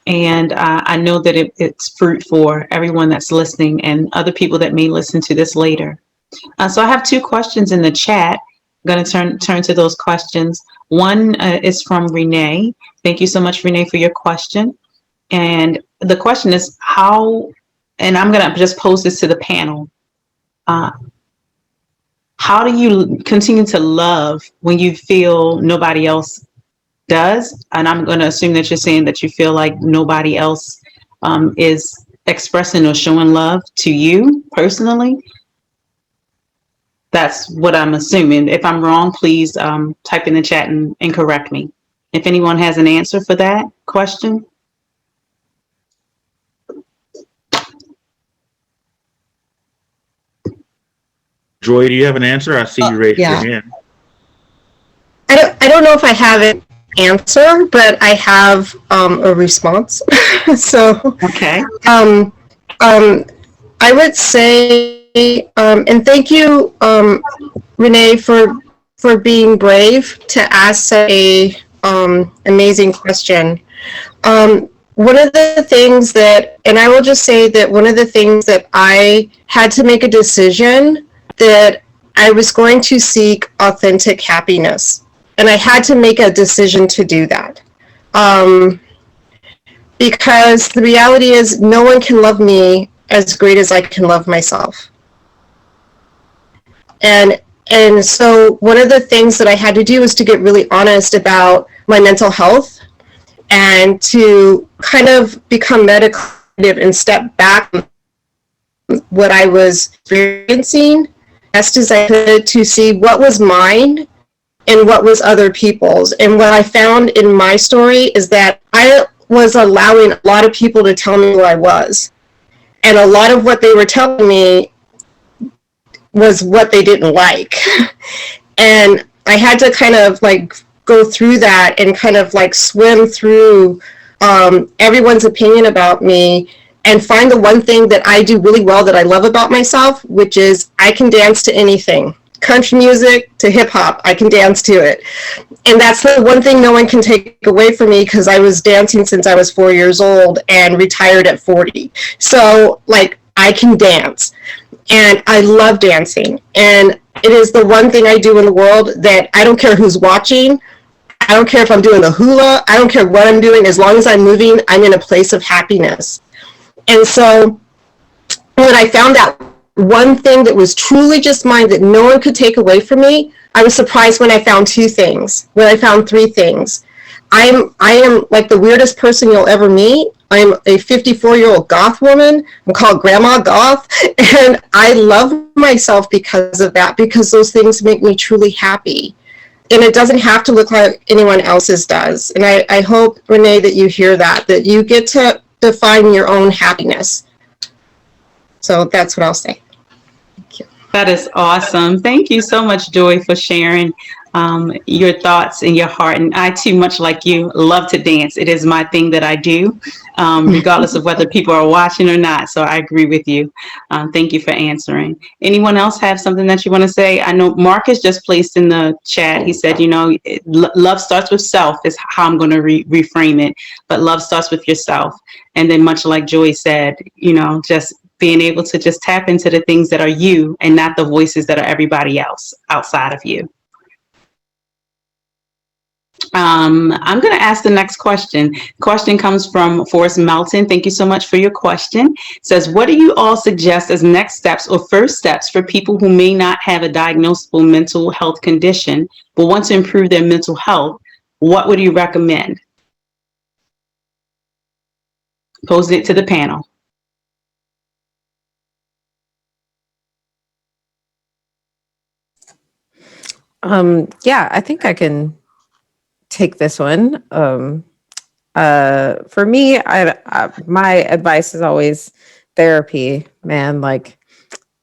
And I know that it's fruit for everyone that's listening and other people that may listen to this later. So I have two questions in the chat. I'm going to turn to those questions. One is from Renee. Thank you so much, Renee, for your question. And the question is and I'm going to just pose this to the panel. How do you continue to love when you feel nobody else does? And I'm going to assume that you're saying that you feel like nobody else is expressing or showing love to you personally. That's what I'm assuming. If I'm wrong, please type in the chat and correct me. If anyone has an answer for that question. Joy, do you have an answer? I see you raised your hand. I don't know if I have an answer, but I have a response. So okay. I would say, and thank you, Renee, for being brave to ask a amazing question. One of the things and I will just say that one of the things that I had to make a decision that I was going to seek authentic happiness. And I had to make a decision to do that. Because the reality is no one can love me as great as I can love myself. And so one of the things that I had to do was to get really honest about my mental health and to kind of become meditative and step back from what I was experiencing best as I could to see what was mine and what was other people's. And what I found in my story is that I was allowing a lot of people to tell me who I was. And a lot of what they were telling me was what they didn't like. And I had to kind of like go through that and kind of like swim through everyone's opinion about me and find the one thing that I do really well that I love about myself, which is I can dance to anything. Country music to hip hop, I can dance to it. And that's the one thing no one can take away from me because I was dancing since I was 4 years old and retired at 40. So like I can dance and I love dancing. And it is the one thing I do in the world that I don't care who's watching. I don't care if I'm doing the hula. I don't care what I'm doing. As long as I'm moving, I'm in a place of happiness. And so when I found that one thing that was truly just mine that no one could take away from me, I was surprised when I found two things, when I found three things. I am like the weirdest person you'll ever meet. I'm a 54-year-old goth woman. I'm called Grandma Goth. And I love myself because of that, because those things make me truly happy. And it doesn't have to look like anyone else's does. And I hope, Renee, that you hear that you get to define your own happiness. So that's what I'll say. Thank you. That is awesome. Thank you so much, Joy, for sharing your thoughts and your heart. And I too, much like you, love to dance. It is my thing that I do, regardless of whether people are watching or not. So I agree with you. Thank you for answering. Anyone else have something that you want to say? I know Marcus just placed in the chat. He said, love starts with self is how I'm going to reframe it. But love starts with yourself. And then much like Joy said, just being able to just tap into the things that are you and not the voices that are everybody else outside of you. I'm going to ask the next question. Question comes from Forrest Melton. Thank you so much for your question. It says, what do you all suggest as next steps or first steps for people who may not have a diagnosable mental health condition but want to improve their mental health? What would you recommend? pose it to the panel. Yeah, I think I can take this one. For me, my advice is always therapy, man, like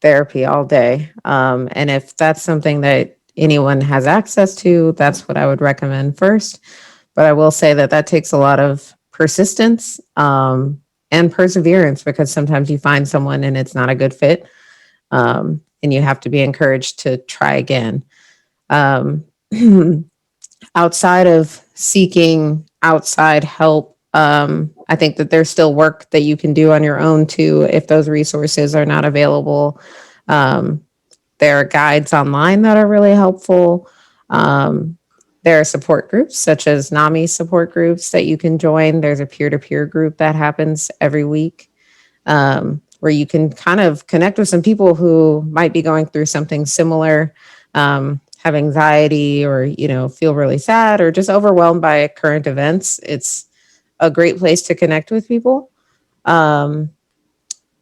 therapy all day. And if that's something that anyone has access to, that's what I would recommend first. But I will say that takes a lot of persistence, and perseverance, because sometimes you find someone and it's not a good fit. And you have to be encouraged to try again. Outside of seeking outside help, I think that there's still work that you can do on your own too, if those resources are not available. There are guides online that are really helpful. There are support groups such as NAMI support groups that you can join. There's a peer-to-peer group that happens every week, where you can kind of connect with some people who might be going through something similar, have anxiety, or, feel really sad or just overwhelmed by current events. It's a great place to connect with people. And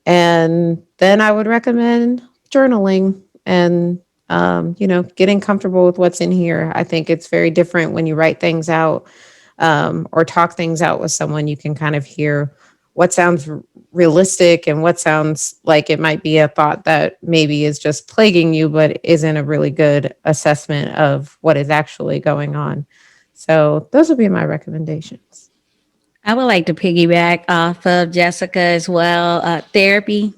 then I would recommend journaling and, getting comfortable with what's in here. I think it's very different when you write things out, or talk things out with someone. You can kind of hear what sounds realistic and what sounds like it might be a thought that maybe is just plaguing you, but isn't a really good assessment of what is actually going on. So those would be my recommendations. I would like to piggyback off of Jessica as well. Therapy.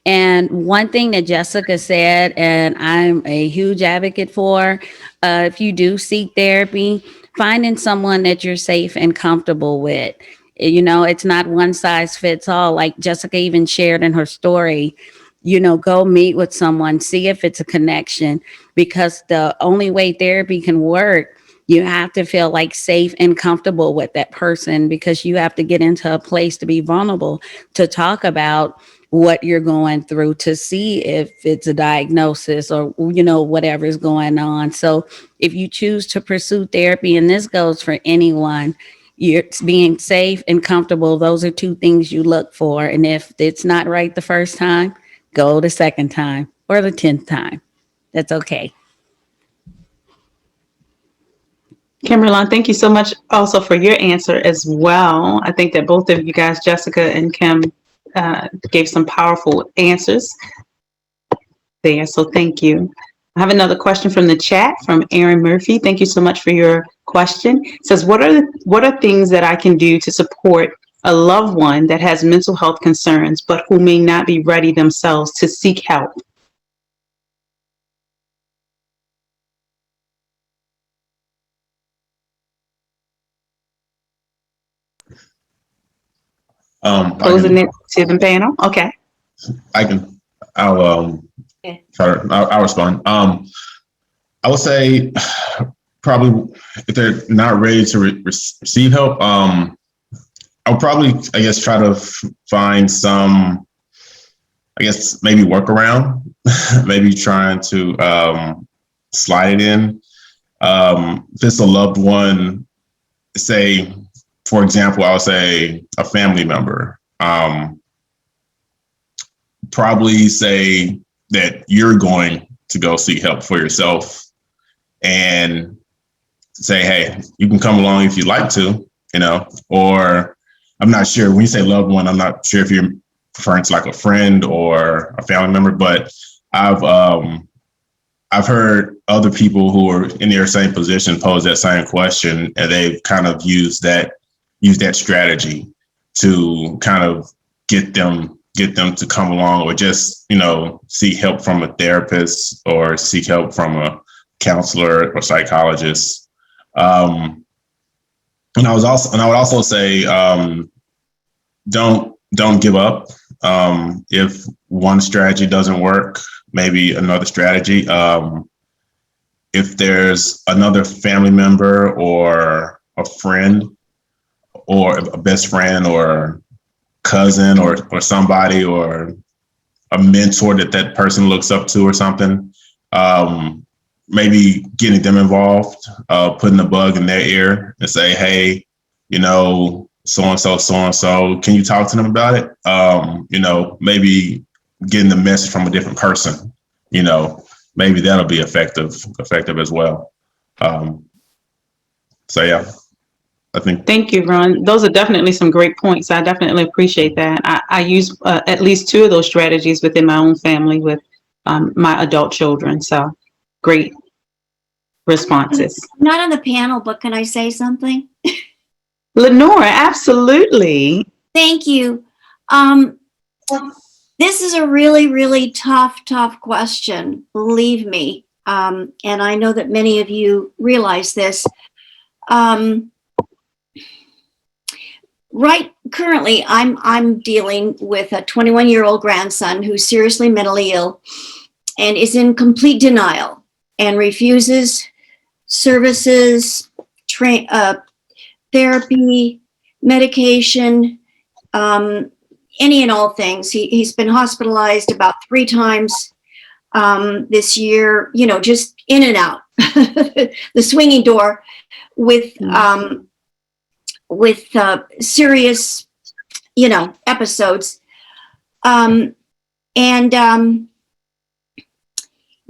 And one thing that Jessica said, and I'm a huge advocate for, if you do seek therapy, finding someone that you're safe and comfortable with. It's not one size fits all. Like Jessica even shared in her story, go meet with someone, see if it's a connection, because the only way therapy can work, you have to feel like safe and comfortable with that person, because you have to get into a place to be vulnerable, to talk about what you're going through, to see if it's a diagnosis or, whatever's going on. So if you choose to pursue therapy, and this goes for anyone, you're being safe and comfortable. Those are two things you look for. And if it's not right the first time, go the second time or the 10th time. That's okay. Kimberlin, thank you so much also for your answer as well. I think that both of you guys, Jessica and Kim, gave some powerful answers there. So thank you. I have another question from the chat from Aaron Murphy. Thank you so much for your question. It says, what are things that I can do to support a loved one that has mental health concerns, but who may not be ready themselves to seek help? Posing it to the panel. Okay. I'll respond. I would say probably if they're not ready to receive help, I'll probably, try to find some, maybe workaround, maybe trying to slide it in. If it's a loved one, say, for example, I would say a family member, probably say that you're going to go seek help for yourself and say, hey, you can come along if you'd like to, or I'm not sure when you say loved one, I'm not sure if you're referring to like a friend or a family member, but I've heard other people who are in their same position pose that same question, and they've kind of used that strategy to kind of get them to come along, or just, seek help from a therapist or seek help from a counselor or psychologist. And I would also say, don't give up. If one strategy doesn't work, maybe another strategy. If there's another family member or a friend or a best friend or cousin or somebody or a mentor that person looks up to or something, maybe getting them involved, putting a bug in their ear and say, hey, so and so. Can you talk to them about it? Maybe getting the message from a different person. Maybe that'll be effective as well. So yeah, I think. Thank you, Ron. Those are definitely some great points. I definitely appreciate that. I use at least 2 of those strategies within my own family with my adult children. So great responses. I'm not on the panel, but can I say something? Lenora, absolutely. Thank you. This is a really, really tough question, believe me. And I know that many of you realize this. Right currently, I'm dealing with a 21-year-old grandson who's seriously mentally ill and is in complete denial and refuses services, therapy, medication, any and all things. He's been hospitalized about 3 times this year, just in and out, the swinging door with serious, episodes.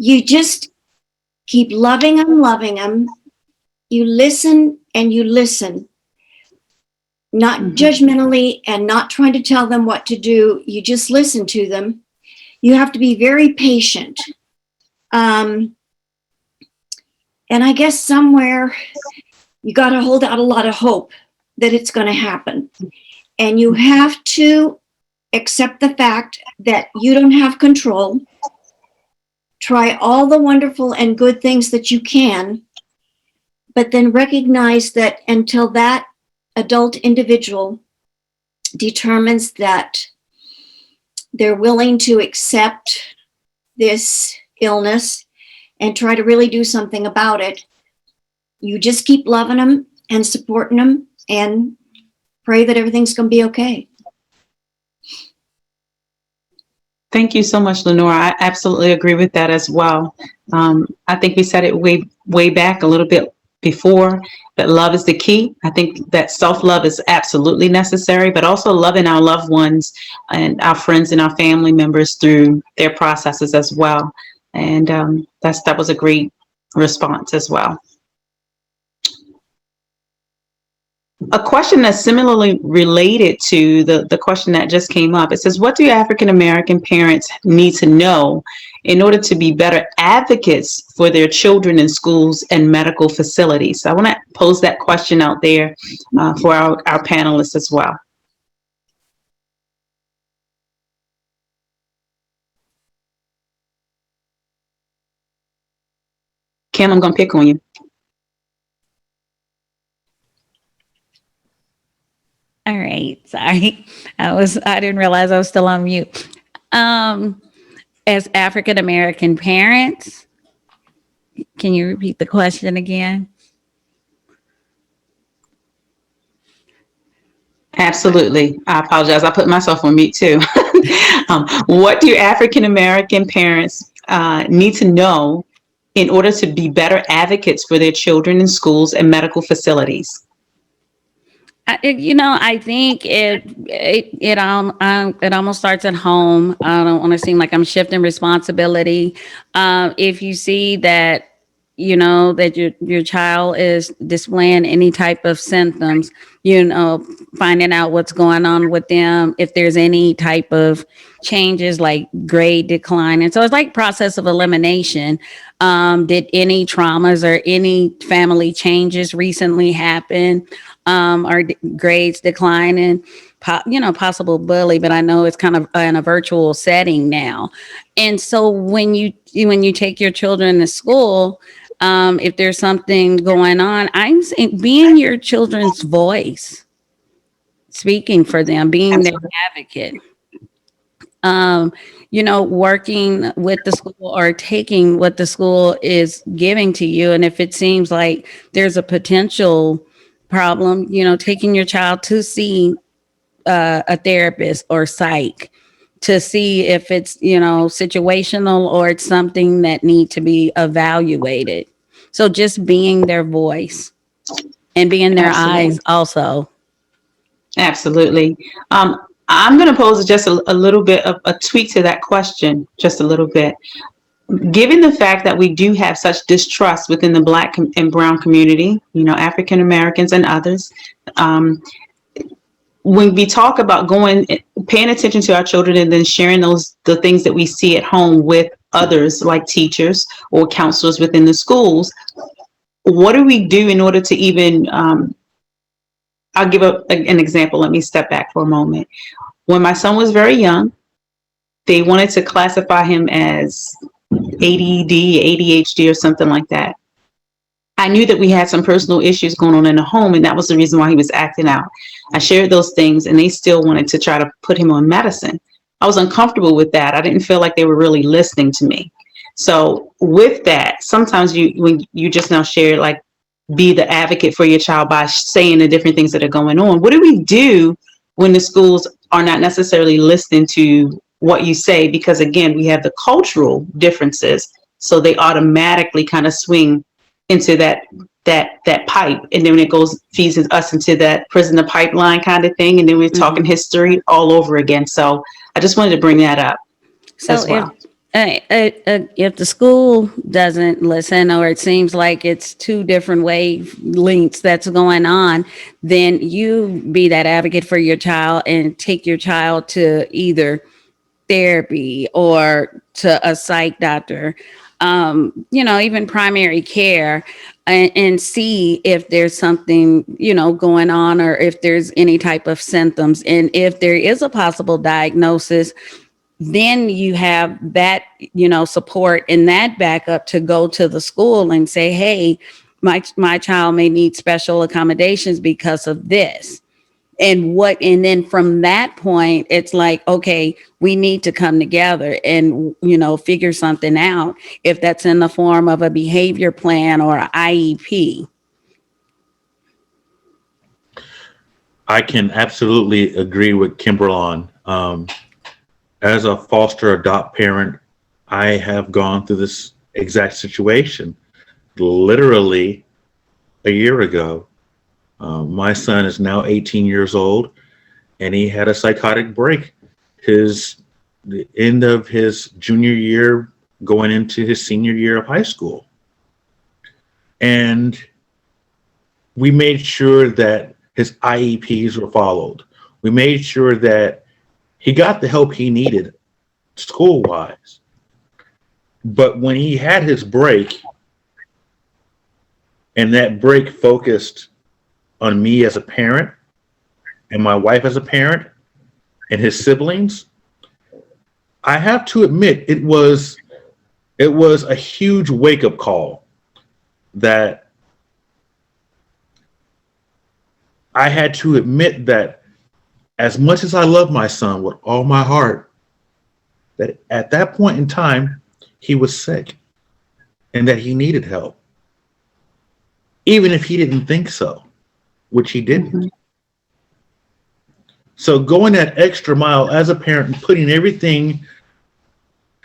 You just keep loving him. You listen and you listen, not judgmentally and not trying to tell them what to do. You just listen to them. You have to be very patient. And I guess somewhere you got to hold out a lot of hope that it's going to happen. And you have to accept the fact that you don't have control. Try all the wonderful and good things that you can, but then recognize that until that adult individual determines that they're willing to accept this illness and try to really do something about it, you just keep loving them and supporting them and pray that everything's going to be okay. Thank you so much, Lenora. I absolutely agree with that as well. I think we said it way back a little bit before, that love is the key. I think that self-love is absolutely necessary, but also loving our loved ones and our friends and our family members through their processes as well. And that was a great response as well. A question that's similarly related to the question that just came up. It says, what do African American parents need to know in order to be better advocates for their children in schools and medical facilities? So I want to pose that question out there for our panelists as well. Kim, I'm going to pick on you. All right, sorry. I didn't realize I was still on mute. As African American parents, can you repeat the question again? Absolutely. I apologize. I put myself on mute too. What do African American parents need to know in order to be better advocates for their children in schools and medical facilities? I think it almost starts at home. I don't want to seem like I'm shifting responsibility. If you see that, that your child is displaying any type of symptoms, finding out what's going on with them, if there's any type of changes like grade decline. And so it's like process of elimination. Did any traumas or any family changes recently happen? Are grades declining? Possible bully, but I know it's kind of in a virtual setting now. And so when you take your children to school, if there's something going on, I'm saying being your children's voice, speaking for them, being their advocate, working with the school or taking what the school is giving to you. And if it seems like there's a potential problem, taking your child to see a therapist or psych to see if it's, situational or it's something that need to be evaluated. So just being their voice and being their eyes also. Absolutely. I'm going to pose just a little bit of a tweak to that question, just a little bit. Given the fact that we do have such distrust within the Black and Brown community, you know, African Americans and others, when we talk about paying attention to our children and then sharing the things that we see at home with others, like teachers or counselors within the schools, what do we do in order to even, I'll give an example. Let me step back for a moment. When my son was very young, they wanted to classify him as ADD, ADHD, or something like that. I knew that we had some personal issues going on in the home, and that was the reason why he was acting out. I shared those things, and they still wanted to try to put him on medicine. I was uncomfortable with that. I didn't feel like they were really listening to me. So with that, sometimes when you just now share, like, be the advocate for your child by saying the different things that are going on. What do we do when the schools are not necessarily listening to what you say? Because again, we have the cultural differences, so they automatically kind of swing into that pipe, and then when it feeds us into that prisoner pipeline kind of thing, and then we're talking history all over again. So I just wanted to bring that up as well. If the school doesn't listen, or it seems like it's two different wavelengths that's going on, then you be that advocate for your child and take your child to either therapy or to a psych doctor, even primary care, and see if there's something, going on, or if there's any type of symptoms. And if there is a possible diagnosis, then you have that, support and that backup to go to the school and say, hey, my child may need special accommodations because of this. And then from that point, it's like, okay, we need to come together and, figure something out, if that's in the form of a behavior plan or an IEP. I can absolutely agree with Kimberlin. As a foster adopt parent, I have gone through this exact situation literally a year ago. My son is now 18 years old, and he had a psychotic break the end of his junior year going into his senior year of high school. And we made sure that his IEPs were followed. We made sure that he got the help he needed school-wise. But when he had his break, and that break focused on me as a parent and my wife as a parent and his siblings, I have to admit it was a huge wake-up call that I had to admit that as much as I love my son with all my heart, that at that point in time, he was sick and that he needed help, even if he didn't think so, which he didn't. Mm-hmm. So going that extra mile as a parent and putting everything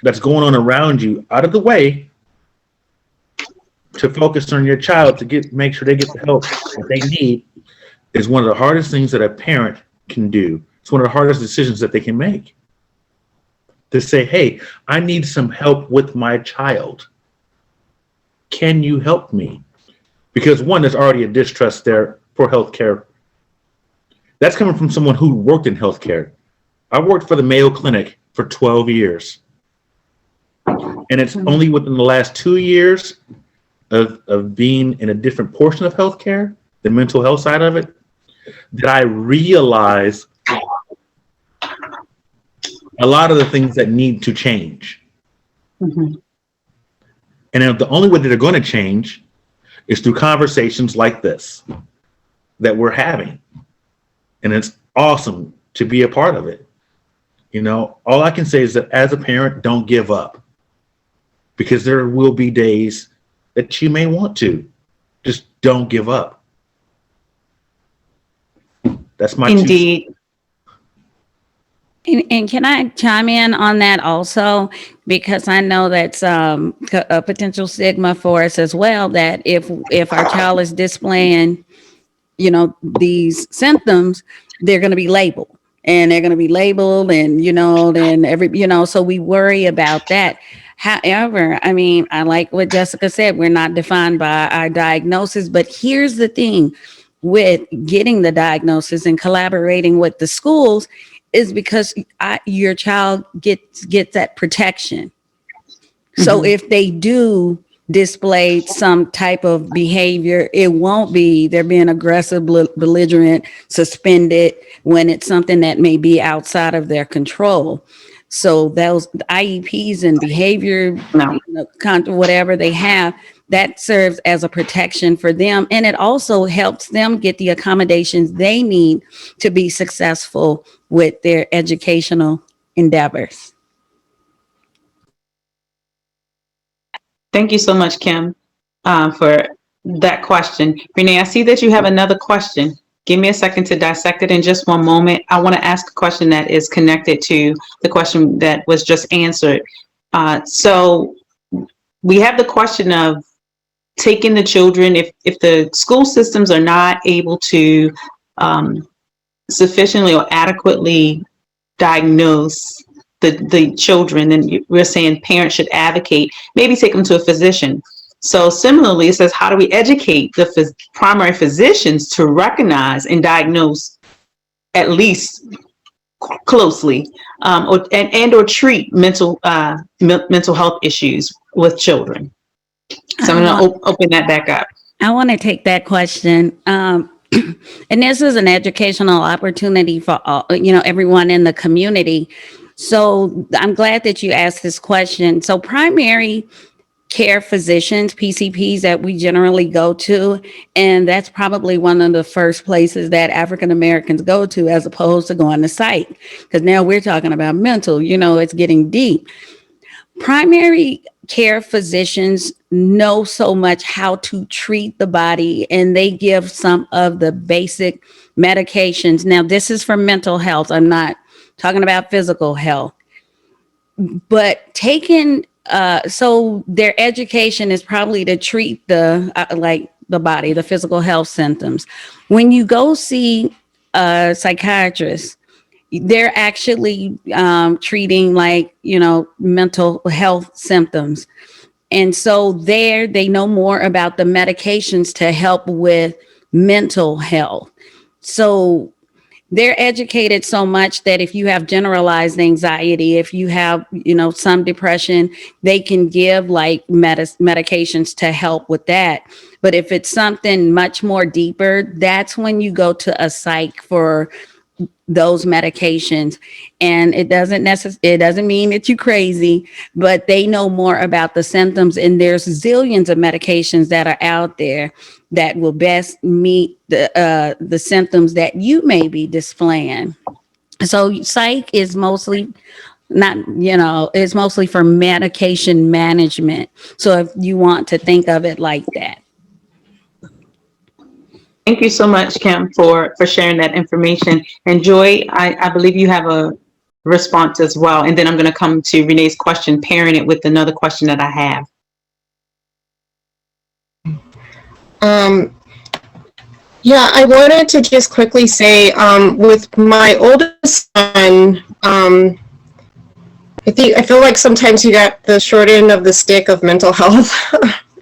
that's going on around you out of the way to focus on your child to make sure they get the help that they need is one of the hardest things that a parent can do. It's one of the hardest decisions that they can make. To say, hey, I need some help with my child. Can you help me? Because one, there's already a distrust there for healthcare. That's coming from someone who worked in healthcare. I worked for the Mayo Clinic for 12 years. And it's only within the last 2 years of being in a different portion of healthcare, the mental health side of it, that I realize a lot of the things that need to change. Mm-hmm. And the only way that they're going to change is through conversations like this that we're having. And it's awesome to be a part of it. All I can say is that as a parent, don't give up, because there will be days that you may want to. Just don't give up. That's my Indeed. And can I chime in on that also? Because I know that's a potential stigma for us as well, that if our child is displaying, these symptoms, they're going to be labeled. And they're going to be labeled and, then so we worry about that. However, I mean, I like what Jessica said. We're not defined by our diagnosis, but here's the thing with getting the diagnosis and collaborating with the schools is because your child gets that protection. So if they do display some type of behavior, it won't be they're being aggressive, belligerent, suspended when it's something that may be outside of their control. So those IEPs and behavior, whatever they have, that serves as a protection for them. And it also helps them get the accommodations they need to be successful with their educational endeavors. Thank you so much, Kim, for that question. Renee, I see that you have another question. Give me a second to dissect it in just one moment. I want to ask a question that is connected to the question that was just answered. So we have the question of taking the children, if the school systems are not able to sufficiently or adequately diagnose the children, then we're saying parents should advocate, maybe take them to a physician. So similarly, it says, how do we educate the primary physicians to recognize and diagnose at least closely or treat mental health issues with children? So I'm going to open that back up. I want to take that question. And this is an educational opportunity for all, everyone in the community. So I'm glad that you asked this question. So primary care physicians, PCPs, that we generally go to, and that's probably one of the first places that African Americans go to as opposed to going to psych, because now we're talking about mental, it's getting deep. Primary care physicians know so much how to treat the body, and they give some of the basic medications. Now, this is for mental health. I'm not talking about physical health, but so their education is probably to treat the body, the physical health symptoms. When you go see a psychiatrist, they're actually treating mental health symptoms. And so they know more about the medications to help with mental health. So they're educated so much that if you have generalized anxiety, if you have, some depression, they can give medications to help with that. But if it's something much more deeper, that's when you go to a psych for those medications. And it doesn't mean that you're crazy, but they know more about the symptoms, and there's zillions of medications that are out there that will best meet the symptoms that you may be displaying. So psych is mostly it's mostly for medication management. So if you want to think of it like that. Thank you so much, Kim, for sharing that information. And Joy, I believe you have a response as well. And then I'm going to come to Renee's question, pairing it with another question that I have. Yeah, I wanted to just quickly say, with my oldest son, I feel like sometimes you got the short end of the stick of mental health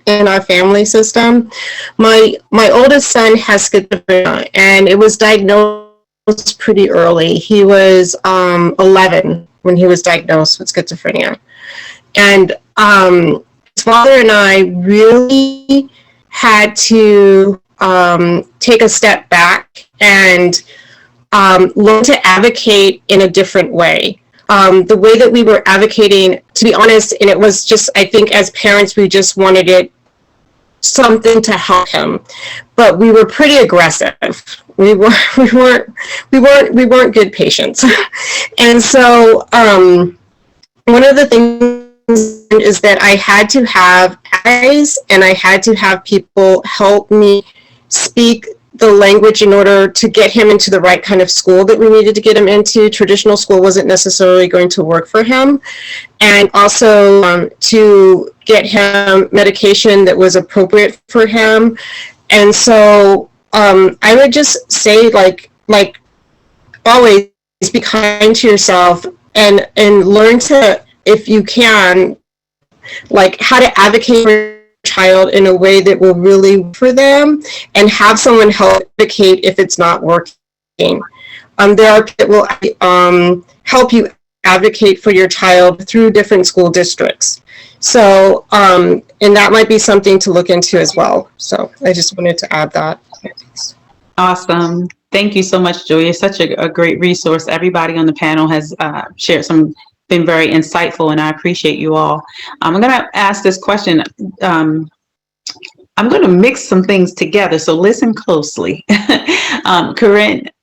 in our family system. My oldest son has schizophrenia, and it was diagnosed pretty early. He was 11 when he was diagnosed with schizophrenia. And his father and I really had to take a step back and learn to advocate in a different way. The way that we were advocating, to be honest, and it was just, I think as parents, we just wanted something to help him, but we were pretty aggressive. We weren't good patients. And so one of the things is that I had to have eyes, and I had to have people help me speak the language in order to get him into the right kind of school that we needed to get him into. Traditional school wasn't necessarily going to work for him. And also to get him medication that was appropriate for him. And so I would just say, like always be kind to yourself and learn to, if you can, like how to advocate for your child in a way that will really work for them, and have someone help advocate if it's not working. There are people that will help you advocate for your child through different school districts. So, and that might be something to look into as well. So I just wanted to add that. Awesome. Thank you so much, Joy. You're such a great resource. Everybody on the panel has shared been very insightful, and I appreciate you all. I'm going to ask this question. I'm going to mix some things together, so listen closely.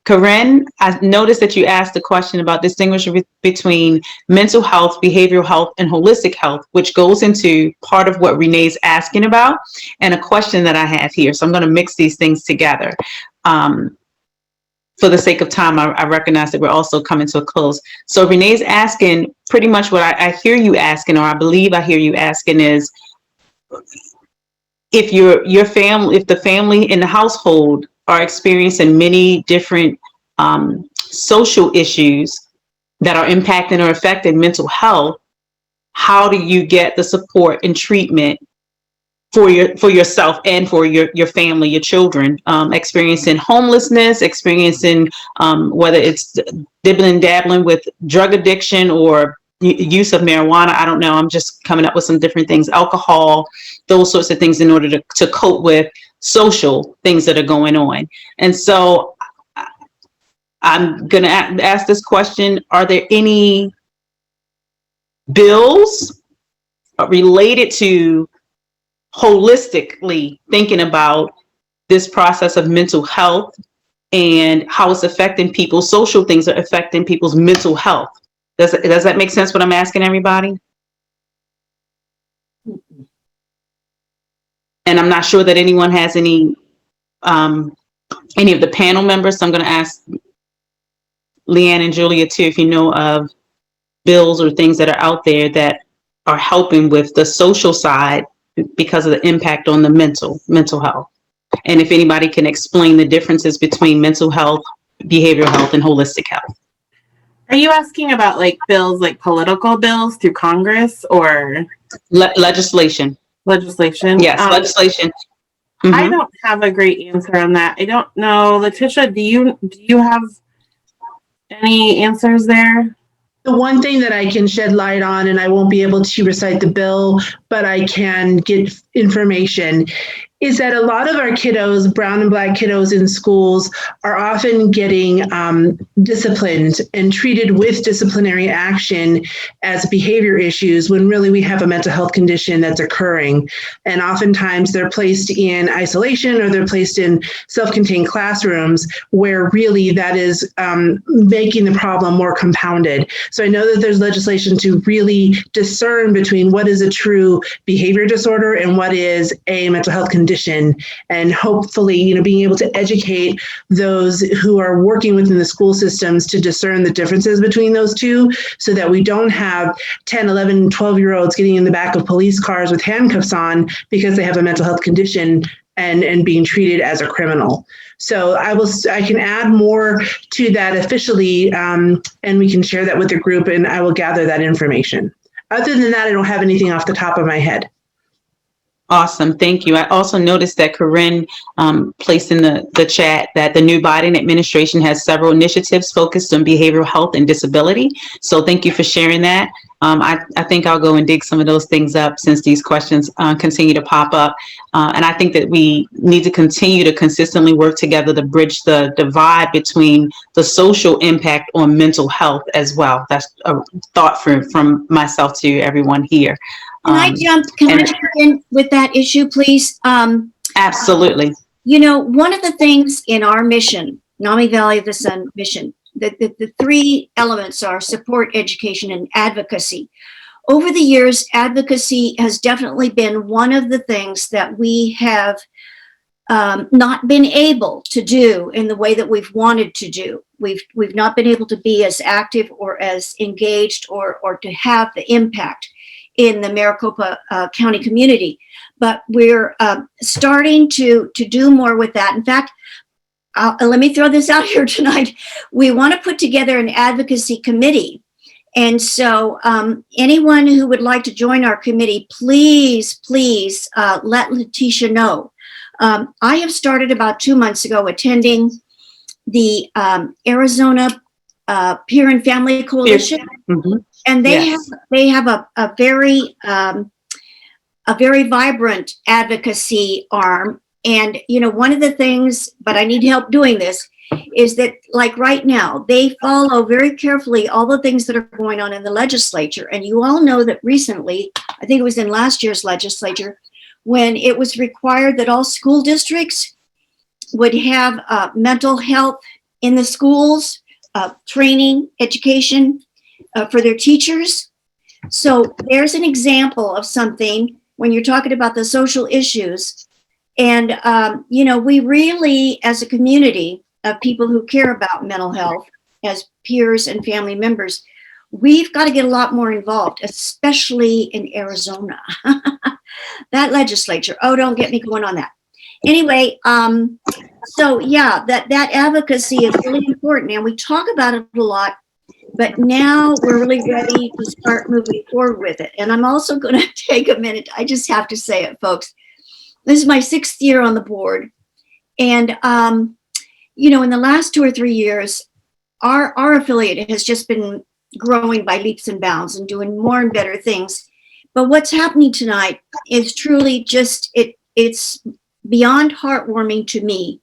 Corinne, I noticed that you asked a question about distinguishing between mental health, behavioral health, and holistic health, which goes into part of what Renee's asking about, and a question that I have here. So I'm going to mix these things together. For the sake of time, I recognize that we're also coming to a close. So Renee's asking pretty much what I hear you asking, or I believe I hear you asking, is if your family, if the family in the household are experiencing many different social issues that are impacting or affecting mental health, how do you get the support and treatment for yourself and for your family, your children, experiencing homelessness, experiencing whether it's dibbling and dabbling with drug addiction or use of marijuana, I don't know, I'm just coming up with some different things, alcohol, those sorts of things, in order to cope with social things that are going on. And so I'm going to ask this question: are there any bills related to holistically thinking about this process of mental health and how it's affecting people? Social things are affecting people's mental health. Does that make sense, what I'm asking everybody? And I'm not sure that anyone has any of the panel members, so I'm going to ask Leanne and Julia too, if you know of bills or things that are out there that are helping with the social side because of the impact on the mental health. And if anybody can explain the differences between mental health, behavioral health, and holistic health. Are you asking about like bills, like political bills through Congress, or legislation? Legislation. Yes, legislation. Mm-hmm. I don't have a great answer on that. I don't know. Letitia, do you have any answers there? The one thing that I can shed light on, and I won't be able to recite the bill, but I can get information, is that a lot of our kiddos, brown and black kiddos in schools, are often getting disciplined and treated with disciplinary action as behavior issues, when really we have a mental health condition that's occurring. And oftentimes they're placed in isolation, or they're placed in self-contained classrooms where really that is making the problem more compounded. So I know that there's legislation to really discern between what is a true behavior disorder and what is a mental health condition, and hopefully, being able to educate those who are working within the school systems to discern the differences between those two, so that we don't have 10, 11, 12-year-olds getting in the back of police cars with handcuffs on because they have a mental health condition and being treated as a criminal. So I can add more to that officially, and we can share that with the group, and I will gather that information. Other than that, I don't have anything off the top of my head. Awesome. Thank you. I also noticed that Corinne placed in the chat that the new Biden administration has several initiatives focused on behavioral health and disability. So thank you for sharing that. I think I'll go and dig some of those things up since these questions continue to pop up. And I think that we need to continue to consistently work together to bridge the divide between the social impact on mental health as well. That's a thought from myself to everyone here. Can I jump in with that issue, please? Absolutely. One of the things in our mission, NAMI Valley of the Sun mission, the three elements are support, education, and advocacy. Over the years, advocacy has definitely been one of the things that we have not been able to do in the way that we've wanted to do. We've not been able to be as active or as engaged or to have the impact in the Maricopa County community, but we're starting to do more with that. In fact, let me throw this out here tonight. We want to put together an advocacy committee. And so anyone who would like to join our committee, please let Letitia know. I have started about 2 months ago attending the Arizona Peer and Family Coalition. Mm-hmm. And they have a very vibrant advocacy arm. And, you know, one of the things, but I need help doing this, is that like right now, they follow very carefully all the things that are going on in the legislature. And you all know that recently, I think it was in last year's legislature, when it was required that all school districts would have mental health in the schools, training, education for their teachers. So there's an example of something when you're talking about the social issues. And, you know, we really, as a community of people who care about mental health, as peers and family members, we've got to get a lot more involved, especially in Arizona. That legislature, oh, don't get me going on that. Anyway, so yeah, that advocacy is really important, and we talk about it a lot, but now we're really ready to start moving forward with it. And I'm also going to take a minute. I just have to say it, folks. This is my 6th year on the board. And, you know, in the last 2 or 3 years, our affiliate has just been growing by leaps and bounds and doing more and better things. But what's happening tonight is truly just, it's beyond heartwarming to me,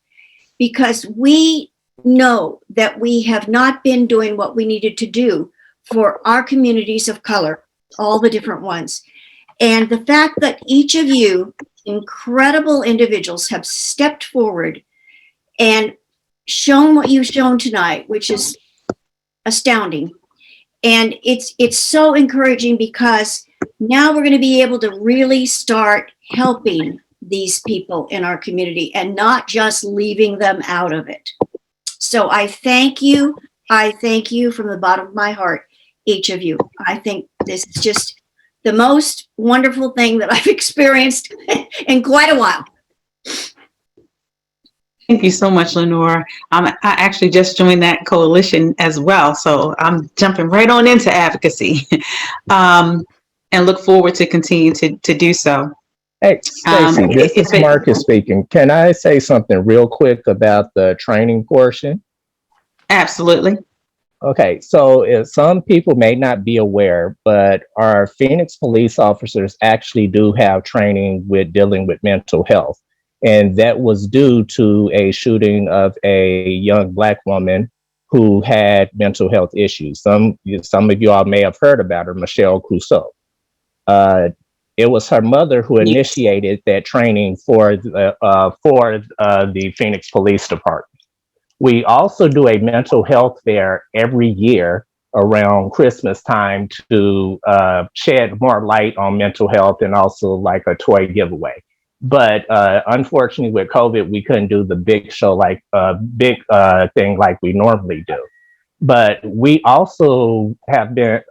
because we know that we have not been doing what we needed to do for our communities of color, all the different ones. And the fact that each of you, incredible individuals, have stepped forward and shown what you've shown tonight, which is astounding. And it's so encouraging, because now we're going to be able to really start helping these people in our community and not just leaving them out of it. So I thank you. I thank you from the bottom of my heart, each of you. I think this is just the most wonderful thing that I've experienced in quite a while. Thank you so much, Lenore. I actually just joined that coalition as well, so I'm jumping right on into advocacy, and look forward to continue to do so. Hey, Stacey, this is Marcus speaking. Can I say something real quick about the training portion? Absolutely. Okay, so some people may not be aware, but our Phoenix police officers actually do have training with dealing with mental health. And that was due to a shooting of a young Black woman who had mental health issues. Some of you all may have heard about her, Michelle Crusoe. It was her mother who initiated that training for the Phoenix Police Department. We also do a mental health fair every year around Christmas time to shed more light on mental health, and also like a toy giveaway. But unfortunately with COVID, we couldn't do the big show, like big thing like we normally do. But we also have been,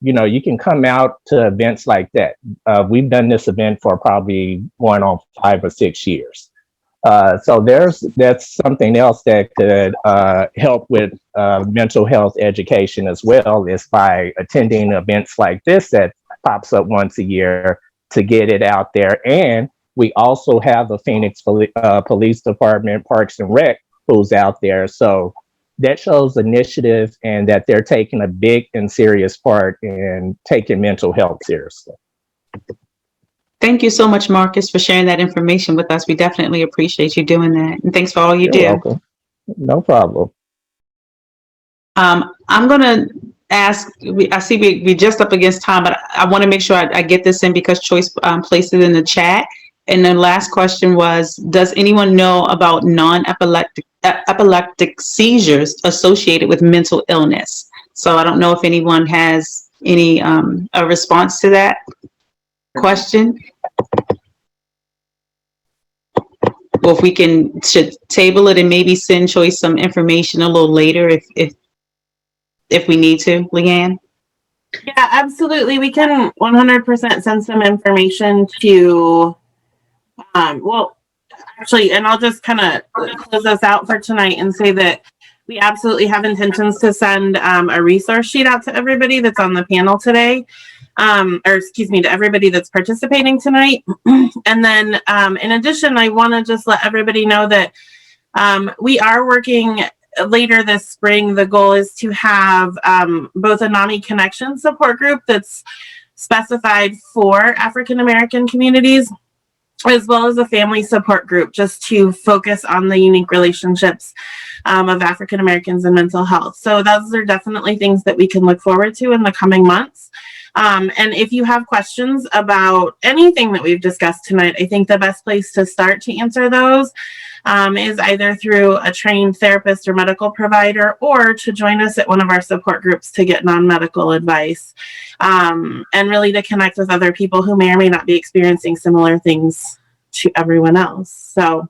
you know, you can come out to events like that. We've done this event for probably going on 5 or 6 years. So that's something else that could help with mental health education as well, is by attending events like this that pops up once a year to get it out there. And we also have the Phoenix Police Department, Parks and Rec, who's out there. So that shows initiative and that they're taking a big and serious part in taking mental health seriously. Thank you so much, Marcus, for sharing that information with us. We definitely appreciate you doing that. And thanks for all you do. You're welcome. No problem. I'm going to ask, I see we're just up against time, but I want to make sure I get this in because Choice placed it in the chat. And the last question was, does anyone know about non-epileptic seizures associated with mental illness? So I don't know if anyone has any a response to that question. Or if we should table it and maybe send Choice some information a little later if we need to, Leanne? Yeah, absolutely. We can 100% send some information to, well, Actually, and I'll just kind of close us out for tonight and say that we absolutely have intentions to send a resource sheet out to everybody that's on the panel today, or excuse me, to everybody that's participating tonight. And then in addition, I want to just let everybody know that we are working later this spring. The goal is to have both a NAMI Connection support group that's specified for African American communities, as well as a family support group, just to focus on the unique relationships of African Americans and mental health. So those are definitely things that we can look forward to in the coming months. And if you have questions about anything that we've discussed tonight, I think the best place to start to answer those is either through a trained therapist or medical provider, or to join us at one of our support groups to get non-medical advice, and really to connect with other people who may or may not be experiencing similar things to everyone else. So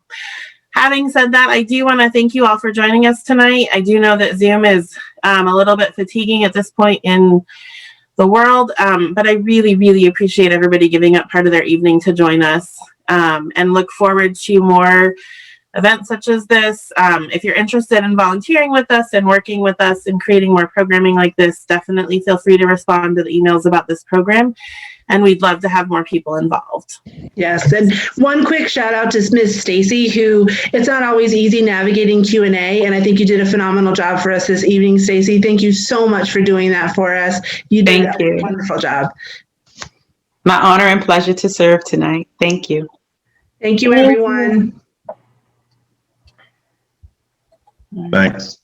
having said that, I do want to thank you all for joining us tonight. I do know that Zoom is a little bit fatiguing at this point in the world, but I really, really appreciate everybody giving up part of their evening to join us, and look forward to more events such as this. If you're interested in volunteering with us and working with us and creating more programming like this, definitely feel free to respond to the emails about this program, and we'd love to have more people involved. Yes, and one quick shout out to Ms. Stacy, who it's not always easy navigating Q&A, and I think you did a phenomenal job for us this evening, Stacy. Thank you so much for doing that for us. You did a wonderful job. My honor and pleasure to serve tonight. Thank you. Thank you, everyone. Thanks.